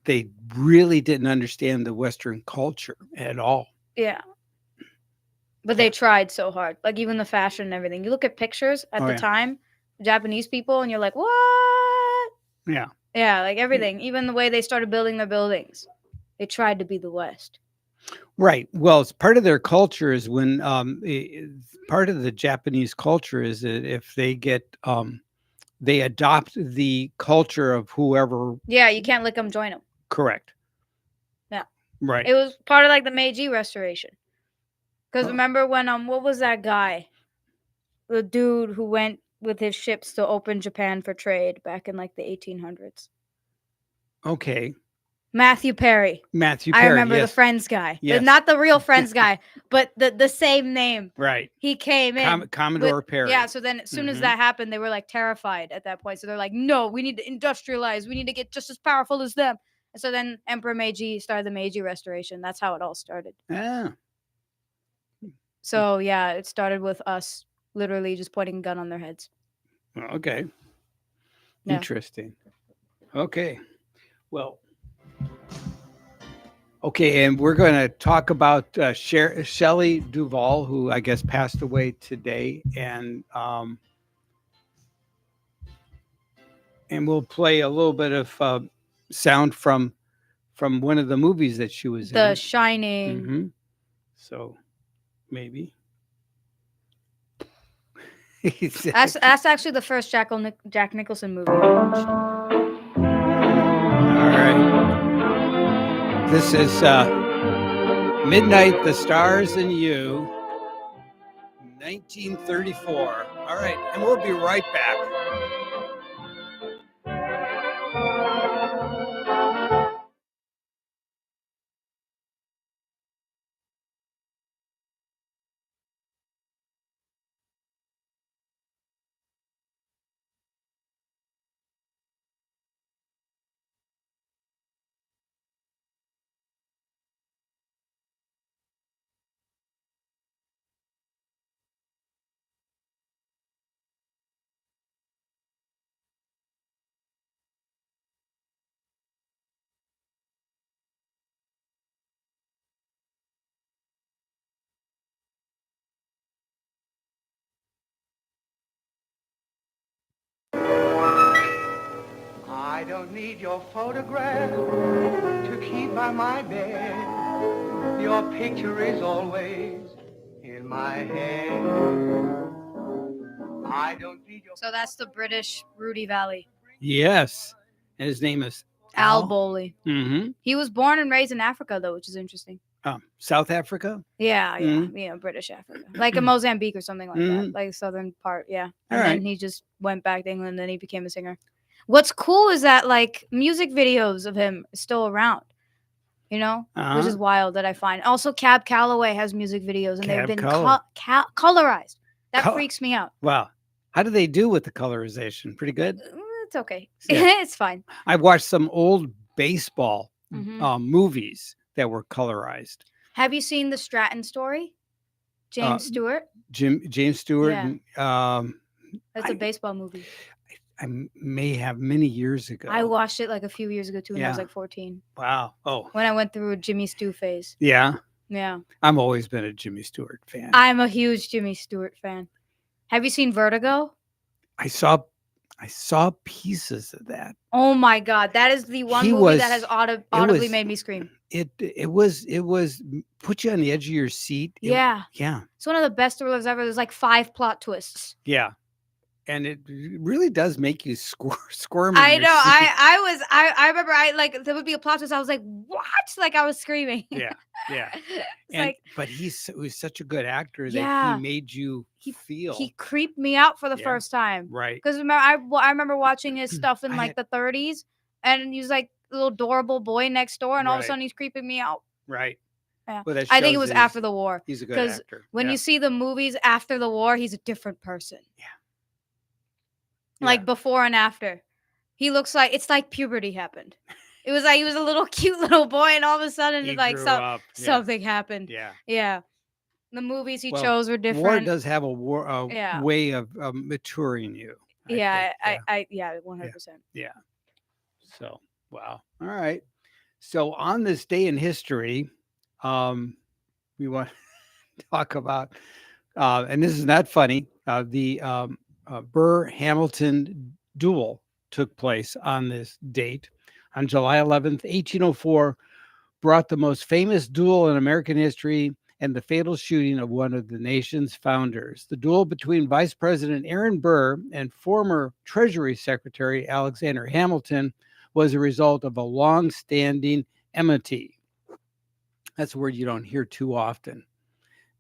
Speaker 4: they really didn't understand the Western culture at all.
Speaker 3: Yeah. But they tried so hard. Like even the fashion and everything. You look at pictures at
Speaker 4: Oh,
Speaker 3: the
Speaker 4: yeah.
Speaker 3: time, Japanese people, and you're like, what?
Speaker 4: Yeah.
Speaker 3: Yeah, like everything. Even the way they started building their buildings. They tried to be the West.
Speaker 4: Right. Well, it's part of their culture is when part of the Japanese culture is that if they get they adopt the culture of whoever.
Speaker 3: Yeah, you can't lick them, join them.
Speaker 4: Correct.
Speaker 3: Yeah.
Speaker 4: Right.
Speaker 3: It was part of like the Meiji Restoration. Because
Speaker 4: Oh.
Speaker 3: remember when what was that guy? The dude who went with his ships to open Japan for trade back in like the 1800s.
Speaker 4: Okay.
Speaker 3: Matthew Perry.
Speaker 4: Matthew
Speaker 3: I
Speaker 4: Perry.
Speaker 3: remember
Speaker 4: Yes.
Speaker 3: the Friends guy.
Speaker 4: Yes.
Speaker 3: Not the real Friends guy, but the same name.
Speaker 4: Right.
Speaker 3: He came in.
Speaker 4: Commodore
Speaker 3: with-
Speaker 4: Perry.
Speaker 3: Yeah, so then as soon as
Speaker 4: Mhm.
Speaker 3: that happened, they were like terrified at that point. So they're like, no, we need to industrialize. We need to get just as powerful as them. And so then Emperor Meiji started the Meiji Restoration. That's how it all started.
Speaker 4: Ah.
Speaker 3: So yeah, it started with us literally just pointing a gun on their heads.
Speaker 4: Okay.
Speaker 3: Yeah.
Speaker 4: Interesting. Okay. Well. Okay, and we're going to talk about Shelley Duvall, who I guess passed away today, and we'll play a little bit of sound from one of the movies that she was
Speaker 3: The
Speaker 4: in.
Speaker 3: Shining.
Speaker 4: Mhm. So maybe.
Speaker 3: That's actually the first Jack Nicholson movie I watched.
Speaker 4: All right. This is Midnight, the Stars and You, 1934. All right, and we'll be right back.
Speaker 7: I don't need your photograph to keep by my bed. Your picture is always in my head. I don't need your
Speaker 3: So that's the British Rudy Valley.
Speaker 4: Yes, and his name is
Speaker 3: Al Bowley.
Speaker 4: Mm-hmm.
Speaker 3: He was born and raised in Africa, though, which is interesting.
Speaker 4: South Africa.
Speaker 3: Yeah,
Speaker 4: Mhm.
Speaker 3: British Africa, like in Mozambique or something like that,
Speaker 4: Mhm.
Speaker 3: like the southern part. Yeah,
Speaker 4: All
Speaker 3: and
Speaker 4: right.
Speaker 3: then he just went back to England, and then he became a singer. What's cool is that like music videos of him are still around, which
Speaker 4: Uh-huh.
Speaker 3: is wild that I find. Also, Cab Calloway has music videos, and
Speaker 4: Cab
Speaker 3: they've been
Speaker 4: Calloway.
Speaker 3: colorized. That
Speaker 4: Col-
Speaker 3: freaks me out.
Speaker 4: Wow, how do they do with the colorization? Pretty good.
Speaker 3: It's okay.
Speaker 4: Yeah.
Speaker 3: It's fine.
Speaker 4: I watched some old baseball
Speaker 3: Mhm.
Speaker 4: movies that were colorized.
Speaker 3: Have you seen the Stratton story? James Stewart.
Speaker 4: James Stewart.
Speaker 3: Yeah.
Speaker 4: And,
Speaker 3: That's
Speaker 4: I-
Speaker 3: a baseball movie.
Speaker 4: I may have many years ago.
Speaker 3: I watched it like a few years ago too, when I was
Speaker 4: Yeah.
Speaker 3: like 14.
Speaker 4: Wow. Oh,
Speaker 3: When I went through a Jimmy Stew phase.
Speaker 4: yeah.
Speaker 3: Yeah.
Speaker 4: I've always been a Jimmy Stewart fan.
Speaker 3: I'm a huge Jimmy Stewart fan. Have you seen Vertigo?
Speaker 4: I saw pieces of that.
Speaker 3: Oh my God. That is the one
Speaker 4: He
Speaker 3: movie that
Speaker 4: was-
Speaker 3: has audibly
Speaker 4: was-
Speaker 3: made me scream.
Speaker 4: It was put you on the edge of your seat.
Speaker 3: Yeah.
Speaker 4: Yeah.
Speaker 3: It's one of the best thrillers ever. There's like 5 plot twists.
Speaker 4: Yeah. And it really does make you squirm. in
Speaker 3: I
Speaker 4: your
Speaker 3: know.
Speaker 4: seat.
Speaker 3: I remember there would be a plot twist. I was like, what? Like I was screaming.
Speaker 4: Yeah. Yeah.
Speaker 3: It's
Speaker 4: But he was such a good actor that
Speaker 3: Yeah.
Speaker 4: he made you feel
Speaker 3: he creeped me out for the
Speaker 4: Yeah.
Speaker 3: first time.
Speaker 4: right.
Speaker 3: Because I remember watching his stuff in
Speaker 4: I
Speaker 3: like
Speaker 4: had-
Speaker 3: the 30s, and he's like a little adorable boy next door, and all of a
Speaker 4: Right.
Speaker 3: sudden he's creeping me out.
Speaker 4: Right.
Speaker 3: Yeah.
Speaker 4: Well, that
Speaker 3: I think it
Speaker 4: shows
Speaker 3: was
Speaker 4: that
Speaker 3: after the war.
Speaker 4: he's a good
Speaker 3: 'cause
Speaker 4: actor.
Speaker 3: When
Speaker 4: Yeah.
Speaker 3: you see the movies after the war, he's a different person. like before and after. He looks like it's like puberty happened. It was like he was a little cute little boy, and all of a sudden,
Speaker 4: He
Speaker 3: it's like
Speaker 4: grew up. Yeah.
Speaker 3: something happened.
Speaker 4: Yeah.
Speaker 3: Yeah, the movies he
Speaker 4: Well,
Speaker 3: chose were
Speaker 4: War
Speaker 3: different.
Speaker 4: does have a
Speaker 3: Yeah.
Speaker 4: way of maturing you. I
Speaker 3: Yeah,
Speaker 4: think.
Speaker 3: yeah, 100%.
Speaker 4: Yeah. So, wow. All right. So on this day in history, we want to talk about, and this is not funny, the Burr Hamilton duel took place on this date. On July 11th, 1804, brought the most famous duel in American history and the fatal shooting of one of the nation's founders. The duel between Vice President Aaron Burr and former Treasury Secretary Alexander Hamilton was a result of a long-standing enmity. That's a word you don't hear too often.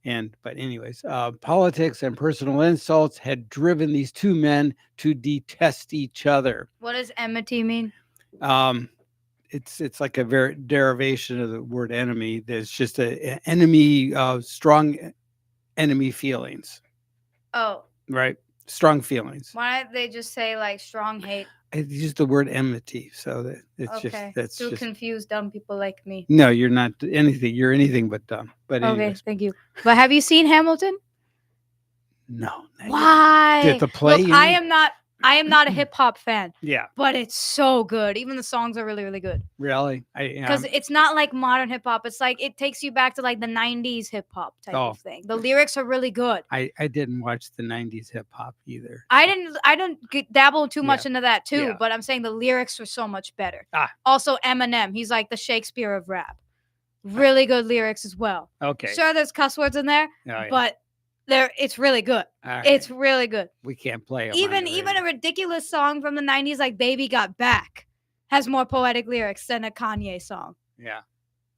Speaker 4: But anyways, politics and personal insults had driven these two men to detest each other.
Speaker 3: What does enmity mean?
Speaker 4: It's like a very derivation of the word enemy. There's just a enemy, strong enemy feelings,
Speaker 3: Oh,
Speaker 4: right? Strong feelings.
Speaker 3: why don't they just say like strong hate?
Speaker 4: I use the word enmity, so that it's
Speaker 3: Okay,
Speaker 4: just that's
Speaker 3: to
Speaker 4: just
Speaker 3: confuse dumb people like me.
Speaker 4: no. You're not anything. You're anything but dumb. But
Speaker 3: Okay,
Speaker 4: anyways,
Speaker 3: thank you. But have you seen Hamilton?
Speaker 4: no. not yet.
Speaker 3: Why?
Speaker 4: Did the play?
Speaker 3: Look,
Speaker 4: you
Speaker 3: I
Speaker 4: mean?
Speaker 3: am not a hip hop fan,
Speaker 4: Yeah,
Speaker 3: but it's so good. Even the songs are really, really good.
Speaker 4: really.
Speaker 3: Because it's not like modern hip hop. It's like it takes you back to like the 90s hip hop type
Speaker 4: Oh.
Speaker 3: of thing. The lyrics are really good.
Speaker 4: I didn't watch the '90s hip hop either.
Speaker 3: I didn't dabble too much
Speaker 4: Yeah.
Speaker 3: into that too,
Speaker 4: Yeah.
Speaker 3: but I'm saying the lyrics were so much better.
Speaker 4: Ah.
Speaker 3: Also Eminem, he's like the Shakespeare of rap. Really good lyrics as well.
Speaker 4: Okay.
Speaker 3: Sure, there's cuss words in there,
Speaker 4: Oh, yeah.
Speaker 3: but it's really good.
Speaker 4: All right.
Speaker 3: It's really good.
Speaker 4: we can't play 'em on
Speaker 3: Even
Speaker 4: the
Speaker 3: even a
Speaker 4: radio.
Speaker 3: ridiculous song from the 90s like Baby Got Back has more poetic lyrics than a Kanye song.
Speaker 4: Yeah.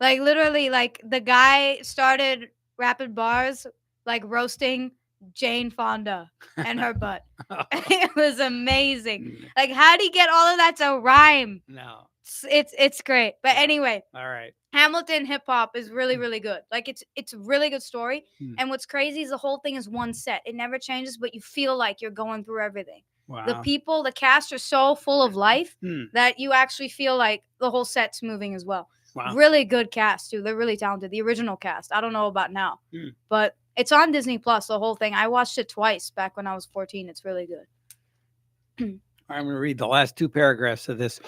Speaker 3: Like literally, like the guy started rapping bars like roasting Jane Fonda and her butt. It was amazing. Like, how do you get all of that to rhyme?
Speaker 4: No.
Speaker 3: It's great. But anyway,
Speaker 4: All right.
Speaker 3: Hamilton hip hop is really, really good. Like it's a really good story.
Speaker 4: Hmm.
Speaker 3: And what's crazy is the whole thing is one set. It never changes, but you feel like you're going through everything.
Speaker 4: Wow.
Speaker 3: The people, the cast are so full of life
Speaker 4: Hmm.
Speaker 3: that you actually feel like the whole set's moving as well.
Speaker 4: Wow.
Speaker 3: Really good cast too. They're really talented. The original cast. I don't know about now,
Speaker 4: Hmm.
Speaker 3: but it's on Disney Plus. The whole thing. I watched it twice back when I was 14. It's really good.
Speaker 4: I'm going to read the last two paragraphs of this.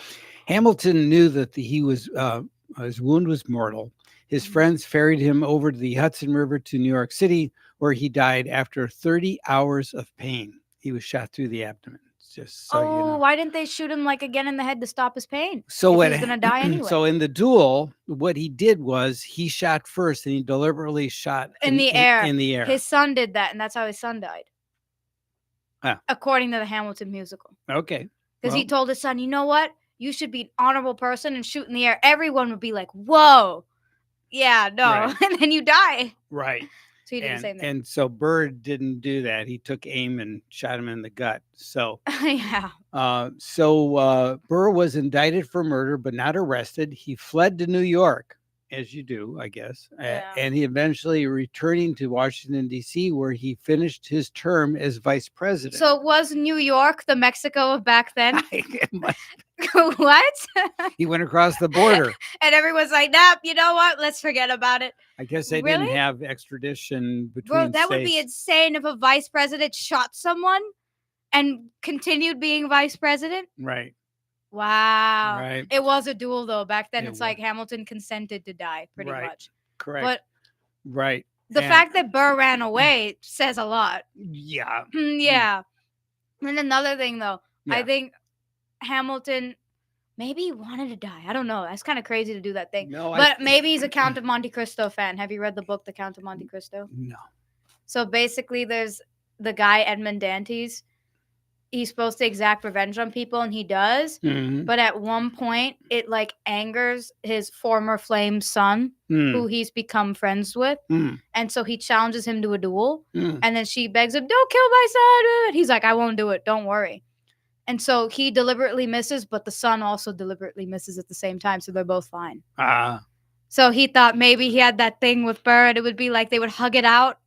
Speaker 4: Hamilton knew that his wound was mortal. His friends ferried him over to the Hudson River to New York City, where he died after 30 hours of pain. He was shot through the abdomen. Just so you know.
Speaker 3: Why didn't they shoot him like again in the head to stop his pain?
Speaker 4: So
Speaker 3: if
Speaker 4: what?
Speaker 3: he's gonna die anyway.
Speaker 4: So in the duel, what he did was he shot first, and he deliberately shot
Speaker 3: In the air.
Speaker 4: In the air.
Speaker 3: His son did that, and that's how his son died.
Speaker 4: Ah.
Speaker 3: According to the Hamilton musical.
Speaker 4: Okay.
Speaker 3: Because he
Speaker 4: Well.
Speaker 3: told his son, you know what? You should be an honorable person and shoot in the air. Everyone would be like, whoa. Yeah, no.
Speaker 4: Right.
Speaker 3: And then you die.
Speaker 4: Right.
Speaker 3: So he did the same thing.
Speaker 4: And so Bird didn't do that. He took aim and shot him in the gut. So
Speaker 3: Yeah.
Speaker 4: Burr was indicted for murder, but not arrested. He fled to New York, as you do, I guess.
Speaker 3: Yeah.
Speaker 4: And he eventually returning to Washington, D.C., where he finished his term as vice president.
Speaker 3: So was New York the Mexico of back then? What?
Speaker 4: He went across the border.
Speaker 3: And everyone's like, nah, you know what? Let's forget about it.
Speaker 4: I guess they
Speaker 3: Really?
Speaker 4: didn't have extradition between
Speaker 3: Bro, that would be
Speaker 4: states.
Speaker 3: insane if a vice president shot someone and continued being vice president.
Speaker 4: Right.
Speaker 3: Wow.
Speaker 4: Right.
Speaker 3: It was a duel though. Back then
Speaker 4: It
Speaker 3: it's like
Speaker 4: was.
Speaker 3: Hamilton consented to die pretty
Speaker 4: Right.
Speaker 3: much.
Speaker 4: Correct.
Speaker 3: But
Speaker 4: right.
Speaker 3: the
Speaker 4: And-
Speaker 3: fact that Burr ran away says a lot.
Speaker 4: Yeah.
Speaker 3: Yeah. And another thing though, I
Speaker 4: Yeah.
Speaker 3: think Hamilton maybe he wanted to die. I don't know. That's kind of crazy to do that thing.
Speaker 4: No,
Speaker 3: But maybe he's a Count of Monte Cristo fan. Have you read the book The Count of Monte Cristo?
Speaker 4: No.
Speaker 3: So basically there's the guy Edmund Dantes. He's supposed to exact revenge on people and he does.
Speaker 4: Mhm.
Speaker 3: But at one point it like angers his former flame son
Speaker 4: Mm,
Speaker 3: who he's become friends with.
Speaker 4: mm,
Speaker 3: And so he challenges him to a duel.
Speaker 4: mm.
Speaker 3: And then she begs him, don't kill my son. He's like, I won't do it. Don't worry. And so he deliberately misses, but the son also deliberately misses at the same time. So they're both fine.
Speaker 4: Ah,
Speaker 3: So he thought maybe he had that thing with Burr and it would be like they would hug it out.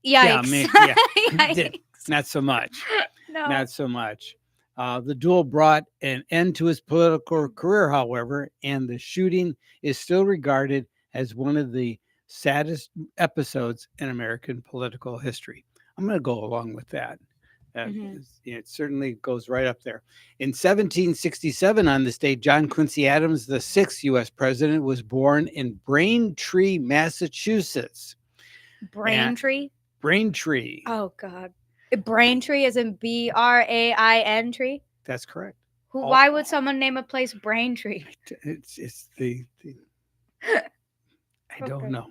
Speaker 4: Yeah,
Speaker 3: Yikes.
Speaker 4: yeah.
Speaker 3: Yikes.
Speaker 4: not so much.
Speaker 3: No.
Speaker 4: Not so much. The duel brought an end to his political career, however, and the shooting is still regarded as one of the saddest episodes in American political history. I'm going to go along with that. It certainly goes right up there. In 1767, on this date, John Quincy Adams, the sixth U.S. president, was born in Braintree, Massachusetts.
Speaker 3: Braintree?
Speaker 4: Braintree.
Speaker 3: Oh, God. Braintree is in Brain tree?
Speaker 4: That's correct.
Speaker 3: Why would someone name a place Braintree?
Speaker 4: It's the I don't
Speaker 3: Okay.
Speaker 4: know.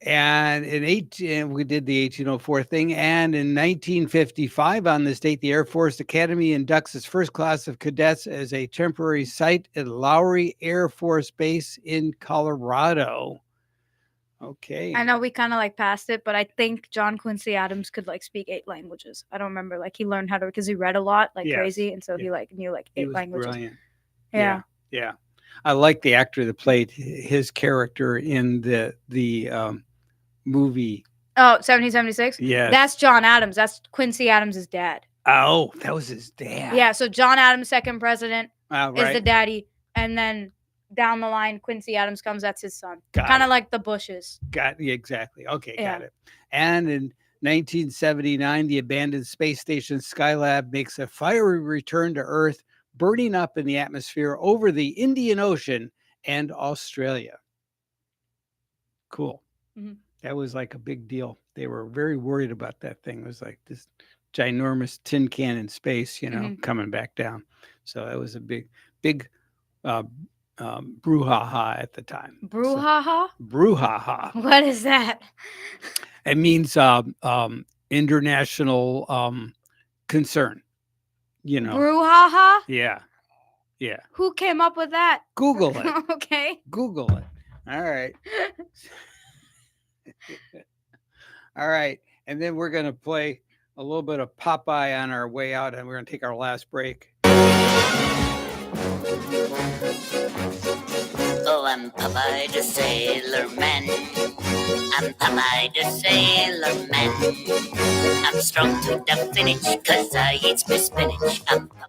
Speaker 4: And we did the 1804 thing. And in 1955, on this date, the Air Force Academy inducts its first class of cadets as a temporary site at Lowry Air Force Base in Colorado. Okay.
Speaker 3: I know we kind of like passed it, but I think John Quincy Adams could like speak 8 languages. I don't remember, like he learned how to, because he read a lot like
Speaker 4: Yes.
Speaker 3: crazy, and so he
Speaker 4: Yeah.
Speaker 3: like knew like
Speaker 4: He
Speaker 3: 8
Speaker 4: was
Speaker 3: languages.
Speaker 4: brilliant.
Speaker 3: Yeah.
Speaker 4: Yeah. I like the actor that played his character in the movie.
Speaker 3: Oh, 1776?
Speaker 4: Yes.
Speaker 3: That's John Adams. That's Quincy Adams' dad.
Speaker 4: Oh, that was his dad.
Speaker 3: Yeah, so John Adams, second president,
Speaker 4: Right.
Speaker 3: is the daddy, and then down the line, Quincy Adams comes, that's his son.
Speaker 4: Got
Speaker 3: Kind
Speaker 4: it.
Speaker 3: of like the Bushes.
Speaker 4: Exactly. Okay,
Speaker 3: Yeah.
Speaker 4: got it. And in 1979, the abandoned space station Skylab makes a fiery return to Earth, burning up in the atmosphere over the Indian Ocean and Australia. Cool.
Speaker 3: Mhm.
Speaker 4: That was like a big deal. They were very worried about that thing. It was like this ginormous tin can in space, coming back down. So that was a big brouhaha at the time.
Speaker 3: Brouhaha?
Speaker 4: Brouhaha.
Speaker 3: What is that?
Speaker 4: It means international concern.
Speaker 3: Brouhaha?
Speaker 4: Yeah.
Speaker 3: Who came up with that?
Speaker 4: Google it.
Speaker 3: Okay.
Speaker 4: Google it. All right. All right. And then we're going to play a little bit of Popeye on our way out, and we're going to take our last break.
Speaker 8: Oh, I'm Popeye the Sailor Man. I'm Popeye the Sailor Man. I'm strong to the finish, 'cause I eat my spinach. I'm Popeye.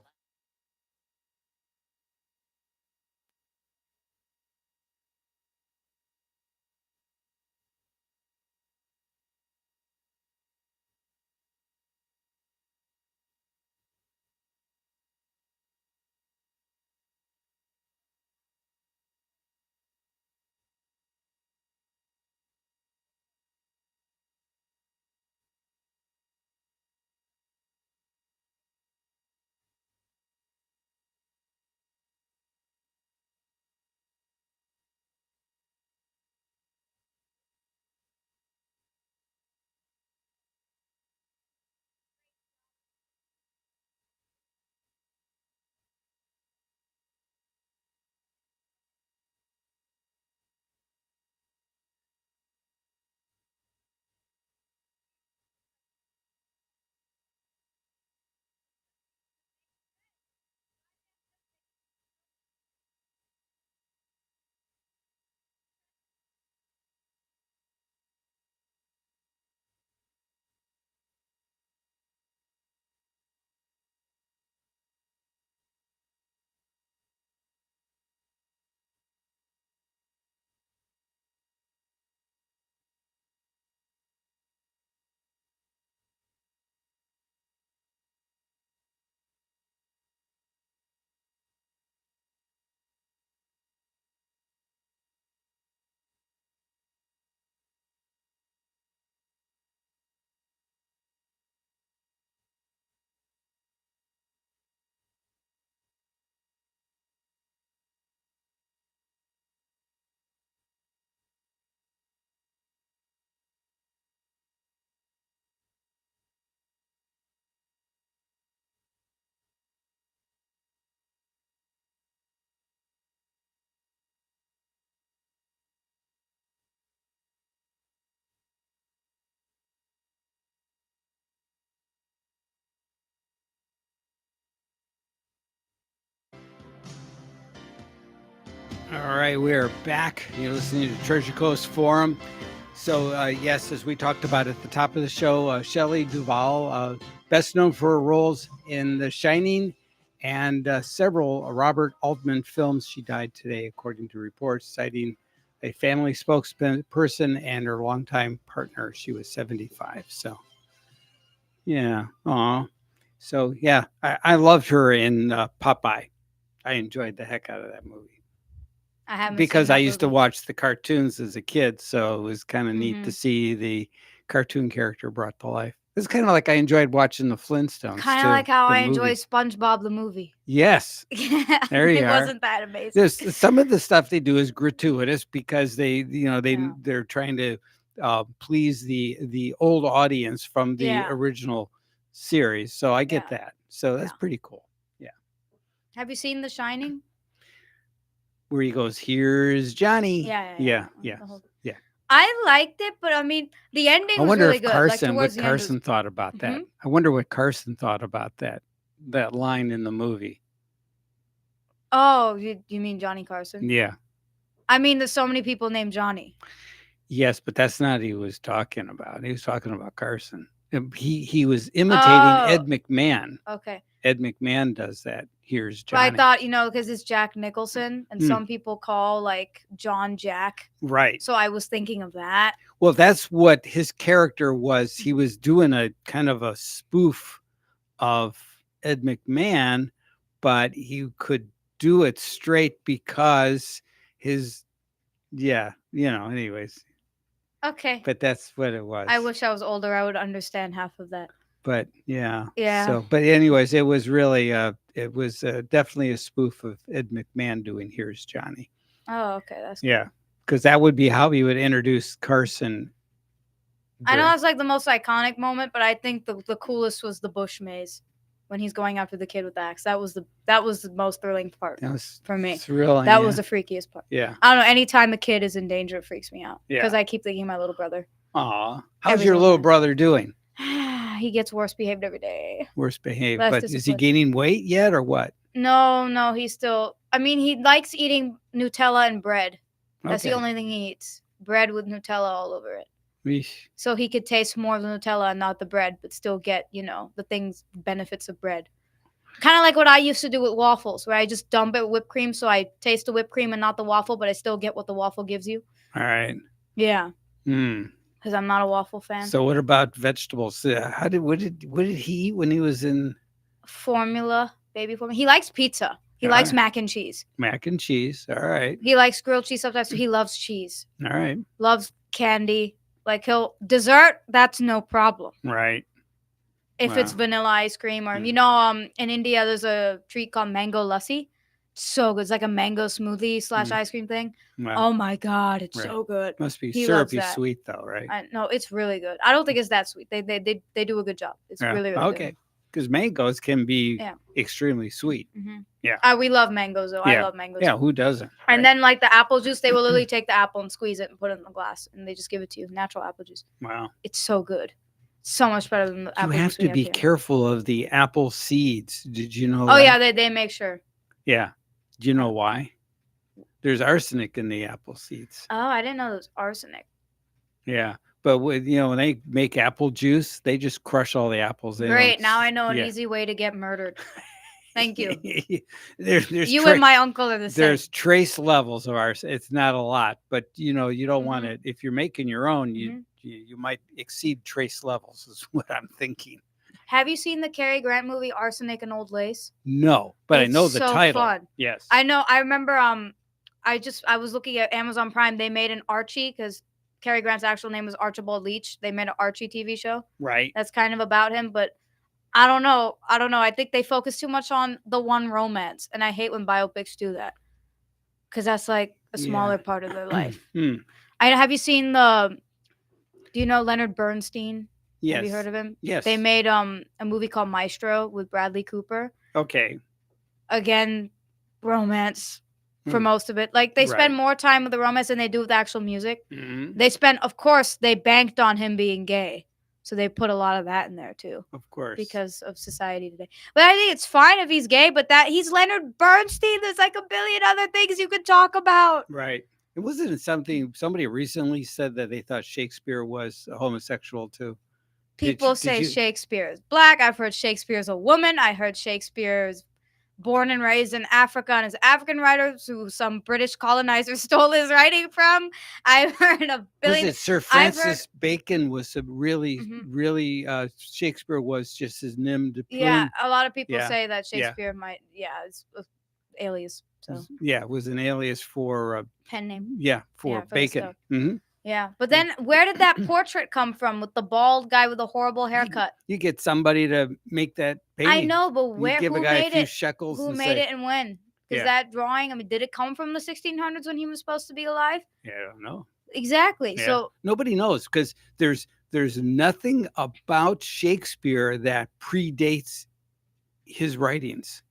Speaker 4: All right, we are back. You're listening to Treasure Coast Forum. So, yes, as we talked about at the top of the show, Shelley Duvall best known for her roles in The Shining and several Robert Altman films. She died today, according to reports, citing a family spokesperson and her longtime partner. She was 75. So, yeah. Aw. So, yeah, I loved her in Popeye. I enjoyed the heck out of that movie
Speaker 3: I haven't
Speaker 4: because
Speaker 3: seen
Speaker 4: I
Speaker 3: that
Speaker 4: used to
Speaker 3: movie.
Speaker 4: watch the cartoons as a kid. So it was kind of neat to
Speaker 3: Mhm.
Speaker 4: see the cartoon character brought to life. It's kind of like I enjoyed watching the Flintstones.
Speaker 3: Kind
Speaker 4: too,
Speaker 3: of like how
Speaker 4: the
Speaker 3: I enjoy
Speaker 4: movie.
Speaker 3: SpongeBob the movie.
Speaker 4: Yes. There you
Speaker 3: It
Speaker 4: are.
Speaker 3: wasn't that amazing.
Speaker 4: There's some of the stuff they do is gratuitous because
Speaker 3: Yeah.
Speaker 4: they're trying to please the old audience from the
Speaker 3: Yeah.
Speaker 4: original series. So I get
Speaker 3: Yeah.
Speaker 4: that. So that's
Speaker 3: Yeah.
Speaker 4: pretty cool.
Speaker 3: Have you seen The Shining?
Speaker 4: Where he goes, "Here's Johnny."
Speaker 3: Yeah.
Speaker 4: Yeah.
Speaker 3: The whole-
Speaker 4: Yeah.
Speaker 3: I liked it, but I mean, the ending
Speaker 4: I
Speaker 3: was
Speaker 4: wonder
Speaker 3: really
Speaker 4: if
Speaker 3: good.
Speaker 4: Carson, what
Speaker 3: towards the end, it was-
Speaker 4: Carson thought about that.
Speaker 3: Mhm.
Speaker 4: I wonder what Carson thought about that line in the movie.
Speaker 3: Oh, you mean Johnny Carson?
Speaker 4: Yeah.
Speaker 3: I mean, there's so many people named Johnny.
Speaker 4: Yes, but that's not what he was talking about. He was talking about Carson. He was imitating
Speaker 3: Oh.
Speaker 4: Ed McMahon.
Speaker 3: Okay.
Speaker 4: Ed McMahon does that. Here's
Speaker 3: But I
Speaker 4: Johnny.
Speaker 3: thought, because it's Jack Nicholson, and
Speaker 4: Hmm.
Speaker 3: some people call like John Jack.
Speaker 4: Right.
Speaker 3: So I was thinking of that.
Speaker 4: Well, that's what his character was. He was doing a kind of a spoof of Ed McMahon, but he could do it straight because anyways.
Speaker 3: Okay.
Speaker 4: But that's what it was.
Speaker 3: I wish I was older. I would understand half of that.
Speaker 4: But yeah.
Speaker 3: Yeah.
Speaker 4: So, but anyways, it was really, definitely a spoof of Ed McMahon doing Here's Johnny.
Speaker 3: Oh, okay. That's
Speaker 4: Yeah. Because that would be how he would introduce Carson.
Speaker 3: I know that's like the most iconic moment, but I think the coolest was the bush maze when he's going after the kid with the axe. That was the most thrilling part
Speaker 4: That was
Speaker 3: for me.
Speaker 4: thrilling.
Speaker 3: That was the freakiest part.
Speaker 4: Yeah.
Speaker 3: I don't know. Anytime a kid is in danger, it freaks me out
Speaker 4: Yeah.
Speaker 3: because I keep thinking of my little brother.
Speaker 4: Aw. How's
Speaker 3: Every
Speaker 4: your
Speaker 3: single
Speaker 4: little
Speaker 3: time.
Speaker 4: brother doing?
Speaker 3: He gets worse behaved every day.
Speaker 4: Worse behaved.
Speaker 3: Less
Speaker 4: But is he
Speaker 3: disciplined.
Speaker 4: gaining weight yet or what?
Speaker 3: No, he's still. I mean, he likes eating Nutella and bread. That's the
Speaker 4: Okay.
Speaker 3: only thing he eats. Bread with Nutella all over it.
Speaker 4: Eesh.
Speaker 3: So he could taste more of the Nutella and not the bread, but still get, the benefits of bread. Kind of like what I used to do with waffles, where I just dump it with whipped cream, so I taste the whipped cream and not the waffle, but I still get what the waffle gives you.
Speaker 4: All right.
Speaker 3: Yeah,
Speaker 4: Hmm.
Speaker 3: because I'm not a waffle fan.
Speaker 4: So what about vegetables? What did he eat when he was in
Speaker 3: Baby formula. He likes pizza. He likes
Speaker 4: Alright.
Speaker 3: mac and cheese.
Speaker 4: mac and cheese? All right.
Speaker 3: He likes grilled cheese sometimes. So he loves cheese.
Speaker 4: All right.
Speaker 3: Loves candy. Like dessert. That's no problem.
Speaker 4: Right.
Speaker 3: If it's
Speaker 4: Wow.
Speaker 3: vanilla ice cream or
Speaker 4: Mm.
Speaker 3: in India there's a treat called mango lassi. So good. It's like a mango smoothie /
Speaker 4: Mm.
Speaker 3: ice cream thing.
Speaker 4: Wow.
Speaker 3: Oh my god, it's
Speaker 4: Right.
Speaker 3: so good.
Speaker 4: Must be
Speaker 3: he loves
Speaker 4: syrupy
Speaker 3: that.
Speaker 4: sweet though, right?
Speaker 3: No, it's really good. I don't think it's that sweet. They do a good job. It's
Speaker 4: Yeah.
Speaker 3: really, really
Speaker 4: Okay. Because mangoes can be
Speaker 3: Yeah.
Speaker 4: extremely sweet.
Speaker 3: good. Mhm.
Speaker 4: Yeah.
Speaker 3: We love mangoes though. I love mangoes.
Speaker 4: Yeah, who doesn't?
Speaker 3: And
Speaker 4: right?
Speaker 3: then like the apple juice, they will literally take the apple and squeeze it and put it in the glass, and they just give it to you, natural apple juice.
Speaker 4: Wow.
Speaker 3: It's so good. So much better than the
Speaker 4: You
Speaker 3: apple
Speaker 4: have
Speaker 3: juice we
Speaker 4: to be
Speaker 3: here.
Speaker 4: careful of the apple seeds. Did you know
Speaker 3: Oh
Speaker 4: that?
Speaker 3: yeah, they make sure.
Speaker 4: Yeah. Do you know why? There's arsenic in the apple seeds.
Speaker 3: Oh, I didn't know there was arsenic.
Speaker 4: Yeah. But when they make apple juice, they just crush all the apples. They
Speaker 3: Great.
Speaker 4: don't
Speaker 3: Now
Speaker 4: s-
Speaker 3: I know an
Speaker 4: yeah.
Speaker 3: easy way to get murdered. Thank you.
Speaker 4: there's
Speaker 3: You
Speaker 4: tra-
Speaker 3: and my uncle are the same.
Speaker 4: there's trace levels of ours. It's not a lot, but you don't want
Speaker 3: Mhm.
Speaker 4: it. If you're making your own,
Speaker 3: Mhm.
Speaker 4: you might exceed trace levels. Is what I'm thinking.
Speaker 3: Have you seen the Cary Grant movie Arsenic and Old Lace?
Speaker 4: No, but I
Speaker 3: It's
Speaker 4: know the
Speaker 3: so
Speaker 4: title.
Speaker 3: fun.
Speaker 4: Yes.
Speaker 3: I know. I remember. I was looking at Amazon Prime. They made an Archie because Cary Grant's actual name was Archibald Leach. They made an Archie TV show
Speaker 4: Right.
Speaker 3: that's kind of about him, but I don't know. I think they focus too much on the one romance, and I hate when biopics do that because that's like a smaller part of their life.
Speaker 4: Hmm.
Speaker 3: Have you seen do you know Leonard Bernstein?
Speaker 4: Yes.
Speaker 3: Have you heard of him?
Speaker 4: Yes.
Speaker 3: They made a movie called Maestro with Bradley Cooper.
Speaker 4: Okay.
Speaker 3: Again, romance for
Speaker 4: Hmm.
Speaker 3: most of it. Like they
Speaker 4: Right.
Speaker 3: spend more time with the romance than they do with the actual music.
Speaker 4: Mhm.
Speaker 3: Of course, they banked on him being gay. So they put a lot of that in there too
Speaker 4: Of course.
Speaker 3: because of society today. But I think it's fine if he's gay, but that he's Leonard Bernstein. There's like a billion other things you could talk about.
Speaker 4: Right. It wasn't something somebody recently said that they thought Shakespeare was a homosexual too.
Speaker 3: People
Speaker 4: did
Speaker 3: say
Speaker 4: you-
Speaker 3: Shakespeare is black. I've heard Shakespeare is a woman. I heard Shakespeare is born and raised in Africa and is African writer who some British colonizer stole his writing from. I've heard a
Speaker 4: Was
Speaker 3: billion.
Speaker 4: it Sir
Speaker 3: I've heard-
Speaker 4: Francis Bacon was a really,
Speaker 3: Mhm.
Speaker 4: really, Shakespeare was just his nim de plume.
Speaker 3: Yeah, a lot of people
Speaker 4: Yeah,
Speaker 3: say that
Speaker 4: yeah.
Speaker 3: Shakespeare might. Yeah, it's alias. So
Speaker 4: Yeah, it was an alias for,
Speaker 3: pen name.
Speaker 4: for
Speaker 3: for the
Speaker 4: Bacon.
Speaker 3: stuff.
Speaker 4: Hmm.
Speaker 3: Yeah, but then where did that portrait come from with the bald guy with the horrible haircut?
Speaker 4: You get somebody to make that painting.
Speaker 3: I know, but
Speaker 4: You
Speaker 3: where?
Speaker 4: give
Speaker 3: Who
Speaker 4: a guy a
Speaker 3: made
Speaker 4: few
Speaker 3: it?
Speaker 4: shekels
Speaker 3: Who
Speaker 4: and
Speaker 3: made
Speaker 4: say,
Speaker 3: it and when? Because
Speaker 4: Yeah.
Speaker 3: that drawing, I mean, did it come from the 1600s when he was supposed to be alive?
Speaker 4: Yeah, I don't know.
Speaker 3: Exactly.
Speaker 4: Yeah.
Speaker 3: So
Speaker 4: Nobody knows because there's nothing about Shakespeare that predates his writings.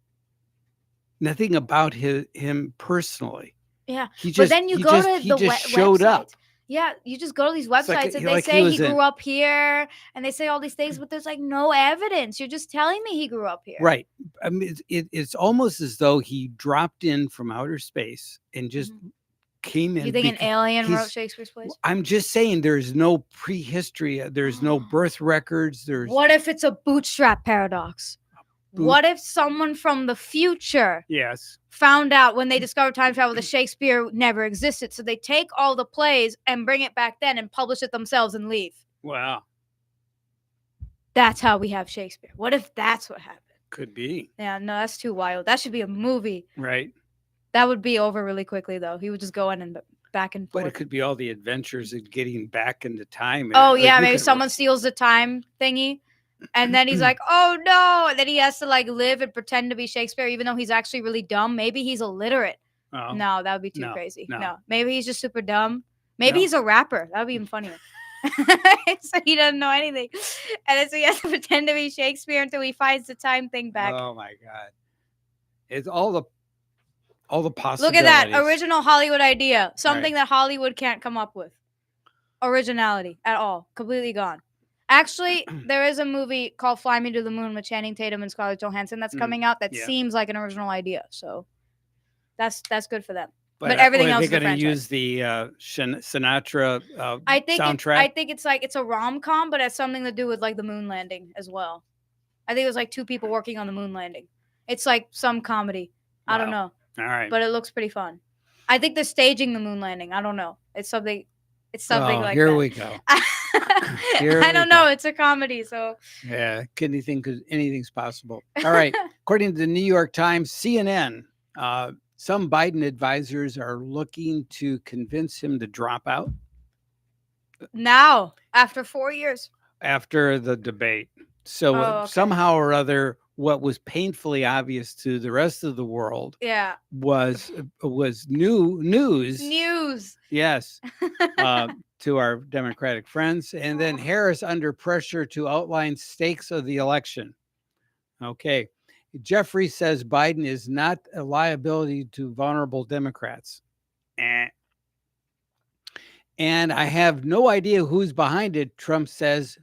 Speaker 4: Nothing about him personally.
Speaker 3: yeah,
Speaker 4: He
Speaker 3: but
Speaker 4: just
Speaker 3: then you
Speaker 4: he
Speaker 3: go
Speaker 4: just,
Speaker 3: to
Speaker 4: he
Speaker 3: the
Speaker 4: just showed up.
Speaker 3: websites. Yeah, you just go to these
Speaker 4: like
Speaker 3: websites
Speaker 4: a-
Speaker 3: and they
Speaker 4: like he
Speaker 3: say he
Speaker 4: was
Speaker 3: grew up here, and they say all these things, but there's like no evidence. You're just telling me he grew up here.
Speaker 4: Right. I mean, it's almost as though he dropped in from outer space and just came in.
Speaker 3: You think an
Speaker 4: because
Speaker 3: alien wrote
Speaker 4: he's-
Speaker 3: Shakespeare's plays?
Speaker 4: I'm just saying there's no prehistory. There's no birth records. There's
Speaker 3: What if it's a bootstrap paradox?
Speaker 4: boot-
Speaker 3: What if someone from the future
Speaker 4: yes.
Speaker 3: found out when they discovered time travel that Shakespeare never existed? So they take all the plays and bring it back then and publish it themselves and leave.
Speaker 4: Wow.
Speaker 3: That's how we have Shakespeare. What if that's what happened?
Speaker 4: Could be.
Speaker 3: Yeah, no, that's too wild. That should be a movie.
Speaker 4: Right.
Speaker 3: That would be over really quickly, though. He would just go in and back and
Speaker 4: But
Speaker 3: forth.
Speaker 4: it could be all the adventures of getting back into time.
Speaker 3: Oh
Speaker 4: Like,
Speaker 3: yeah,
Speaker 4: you
Speaker 3: maybe
Speaker 4: could-
Speaker 3: someone steals the time thingy, and then he's like, "Oh no!" And then he has to like live and pretend to be Shakespeare, even though he's actually really dumb. Maybe he's illiterate.
Speaker 4: Oh,
Speaker 3: No, that would be too
Speaker 4: no,
Speaker 3: crazy.
Speaker 4: no.
Speaker 3: No. Maybe he's just super dumb. Maybe
Speaker 4: No.
Speaker 3: he's a rapper. That would be even funnier. So he doesn't know anything, and then so he has to pretend to be Shakespeare until he finds the time thing back.
Speaker 4: Oh my God. It's all the
Speaker 3: Look
Speaker 4: possibilities.
Speaker 3: at that original Hollywood idea. Something that Hollywood can't come up with. Originality at all. Completely gone. Actually, there is a movie called Fly Me to the Moon with Channing Tatum and Scarlett Johansson that's
Speaker 4: Mm,
Speaker 3: coming out that
Speaker 4: yeah.
Speaker 3: seems like an original idea. So that's good for them.
Speaker 4: But
Speaker 3: everything
Speaker 4: are
Speaker 3: else
Speaker 4: they
Speaker 3: is a
Speaker 4: going to
Speaker 3: franchise.
Speaker 4: use the Sinatra
Speaker 3: I think
Speaker 4: soundtrack?
Speaker 3: I think it's like it's a rom-com, but it has something to do with like the moon landing as well. I think it was like two people working on the moon landing. It's like some comedy. I don't know.
Speaker 4: All right.
Speaker 3: But it looks pretty fun. I think they're staging the moon landing. I don't know. It's something like
Speaker 4: here
Speaker 3: that.
Speaker 4: we go. Here
Speaker 3: I
Speaker 4: we
Speaker 3: don't
Speaker 4: go.
Speaker 3: know. It's a comedy, so
Speaker 4: Yeah, anything's possible. All right. According to the New York Times, CNN, some Biden advisors are looking to convince him to drop out
Speaker 3: now after 4 years.
Speaker 4: after the debate. So
Speaker 3: Oh, okay.
Speaker 4: somehow or other, what was painfully obvious to the rest of the world
Speaker 3: Yeah.
Speaker 4: was new news.
Speaker 3: News.
Speaker 4: Yes, to our Democratic friends. And then Harris under pressure to outline stakes of the election. Okay. Jeffrey says Biden is not a liability to vulnerable Democrats. And I have no idea who's behind it, Trump says.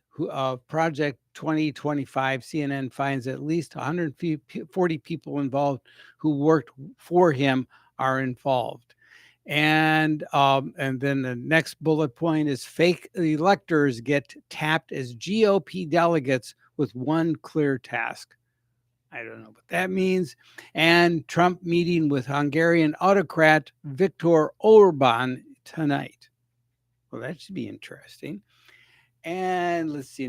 Speaker 4: Project 2025, CNN finds at least 140 people involved who worked for him are involved. And then the next bullet point is fake electors get tapped as GOP delegates with one clear task. I don't know what that means. And Trump meeting with Hungarian autocrat Viktor Orban tonight. Well, that should be interesting. And let's see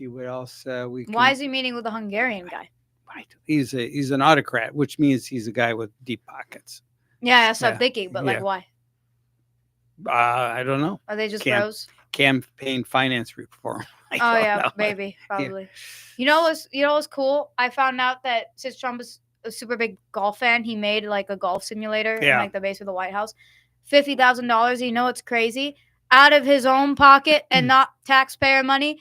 Speaker 4: what else we can.
Speaker 3: Why is he meeting with a Hungarian guy?
Speaker 4: Right. He's an autocrat, which means he's a guy with deep pockets.
Speaker 3: Yeah, that's what
Speaker 4: Yeah,
Speaker 3: I'm thinking. But
Speaker 4: yeah.
Speaker 3: like, why?
Speaker 4: I don't know.
Speaker 3: Are they just
Speaker 4: Can't-
Speaker 3: bros?
Speaker 4: Campaign finance reform. I
Speaker 3: Oh
Speaker 4: don't
Speaker 3: yeah,
Speaker 4: know.
Speaker 3: maybe, probably. You know what's cool? I found out that since Trump is a super big golf fan, he made like a golf simulator in
Speaker 4: Yeah.
Speaker 3: like the base of the White House. $50,000. You know what's crazy? Out of his own pocket and not taxpayer money.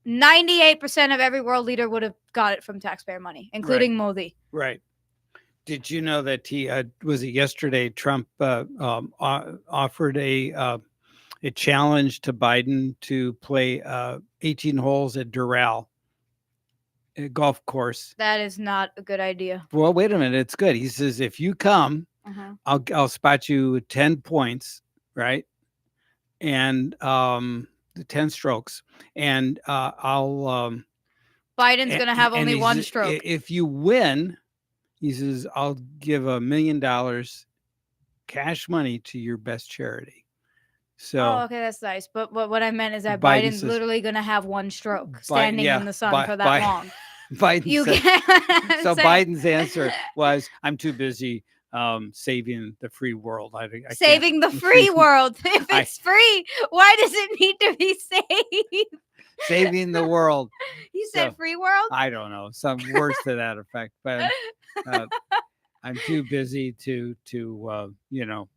Speaker 3: 98% of every world leader would have got it from taxpayer money, including Modi.
Speaker 4: Right. Did you know that he was it yesterday? Trump offered a challenge to Biden to play 18 holes at Doral, a golf course.
Speaker 3: That is not a good idea.
Speaker 4: Well, wait a minute. It's good. He says, if you come, I'll spot you 10 points, right? And the 10 strokes, and I'll.
Speaker 3: Biden's going to have
Speaker 4: and
Speaker 3: only
Speaker 4: he
Speaker 3: one
Speaker 4: says,
Speaker 3: stroke.
Speaker 4: If you win, he says, I'll give $1 million cash money to your best charity. So,
Speaker 3: Oh, okay, that's nice. But what I meant is that
Speaker 4: Biden
Speaker 3: Biden's
Speaker 4: says-
Speaker 3: literally going to have one stroke standing
Speaker 4: yeah,
Speaker 3: in the sun for that long.
Speaker 4: Biden
Speaker 3: You
Speaker 4: said,
Speaker 3: can't.
Speaker 4: so
Speaker 3: say-
Speaker 4: Biden's answer was, I'm too busy saving the free world. I can't-
Speaker 3: saving the free world. If it's free, why does it need to be saved?
Speaker 4: saving the world.
Speaker 3: You said
Speaker 4: So,
Speaker 3: free world?
Speaker 4: I don't know, some words to that effect, but I'm too busy to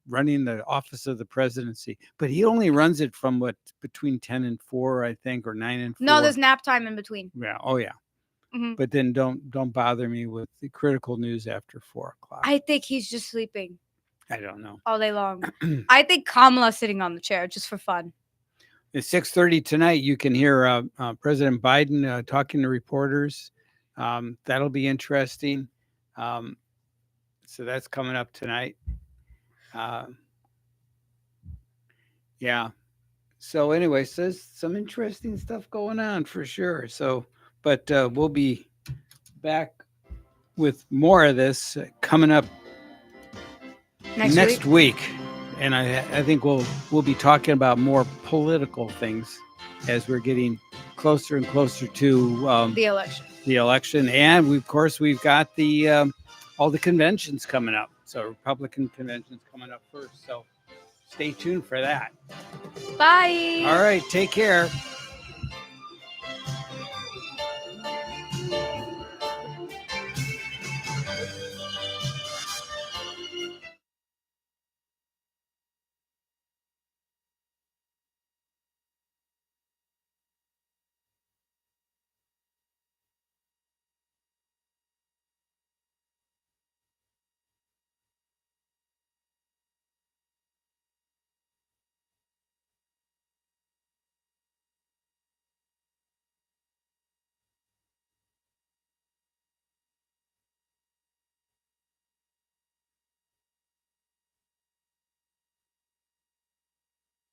Speaker 4: running the office of the presidency. But he only runs it from between 10 and 4, I think, or 9 and 4.
Speaker 3: No, there's nap time in between.
Speaker 4: Yeah. Oh yeah.
Speaker 3: Mhm.
Speaker 4: But then don't bother me with the critical news after 4 o'clock.
Speaker 3: I think he's just sleeping
Speaker 4: I don't know.
Speaker 3: all day long. I think Kamala's sitting on the chair just for fun.
Speaker 4: At 6:30 tonight, you can hear President Biden talking to reporters. That'll be interesting. So that's coming up tonight. Yeah. So anyway, so there's some interesting stuff going on for sure. So, but we'll be back with more of this coming up next week. And I think we'll be talking about more political things as we're getting closer and closer to
Speaker 3: The election.
Speaker 4: the election. And we've got the all the conventions coming up. So Republican conventions coming up first. So stay tuned for that.
Speaker 3: Bye.
Speaker 4: All right. Take care.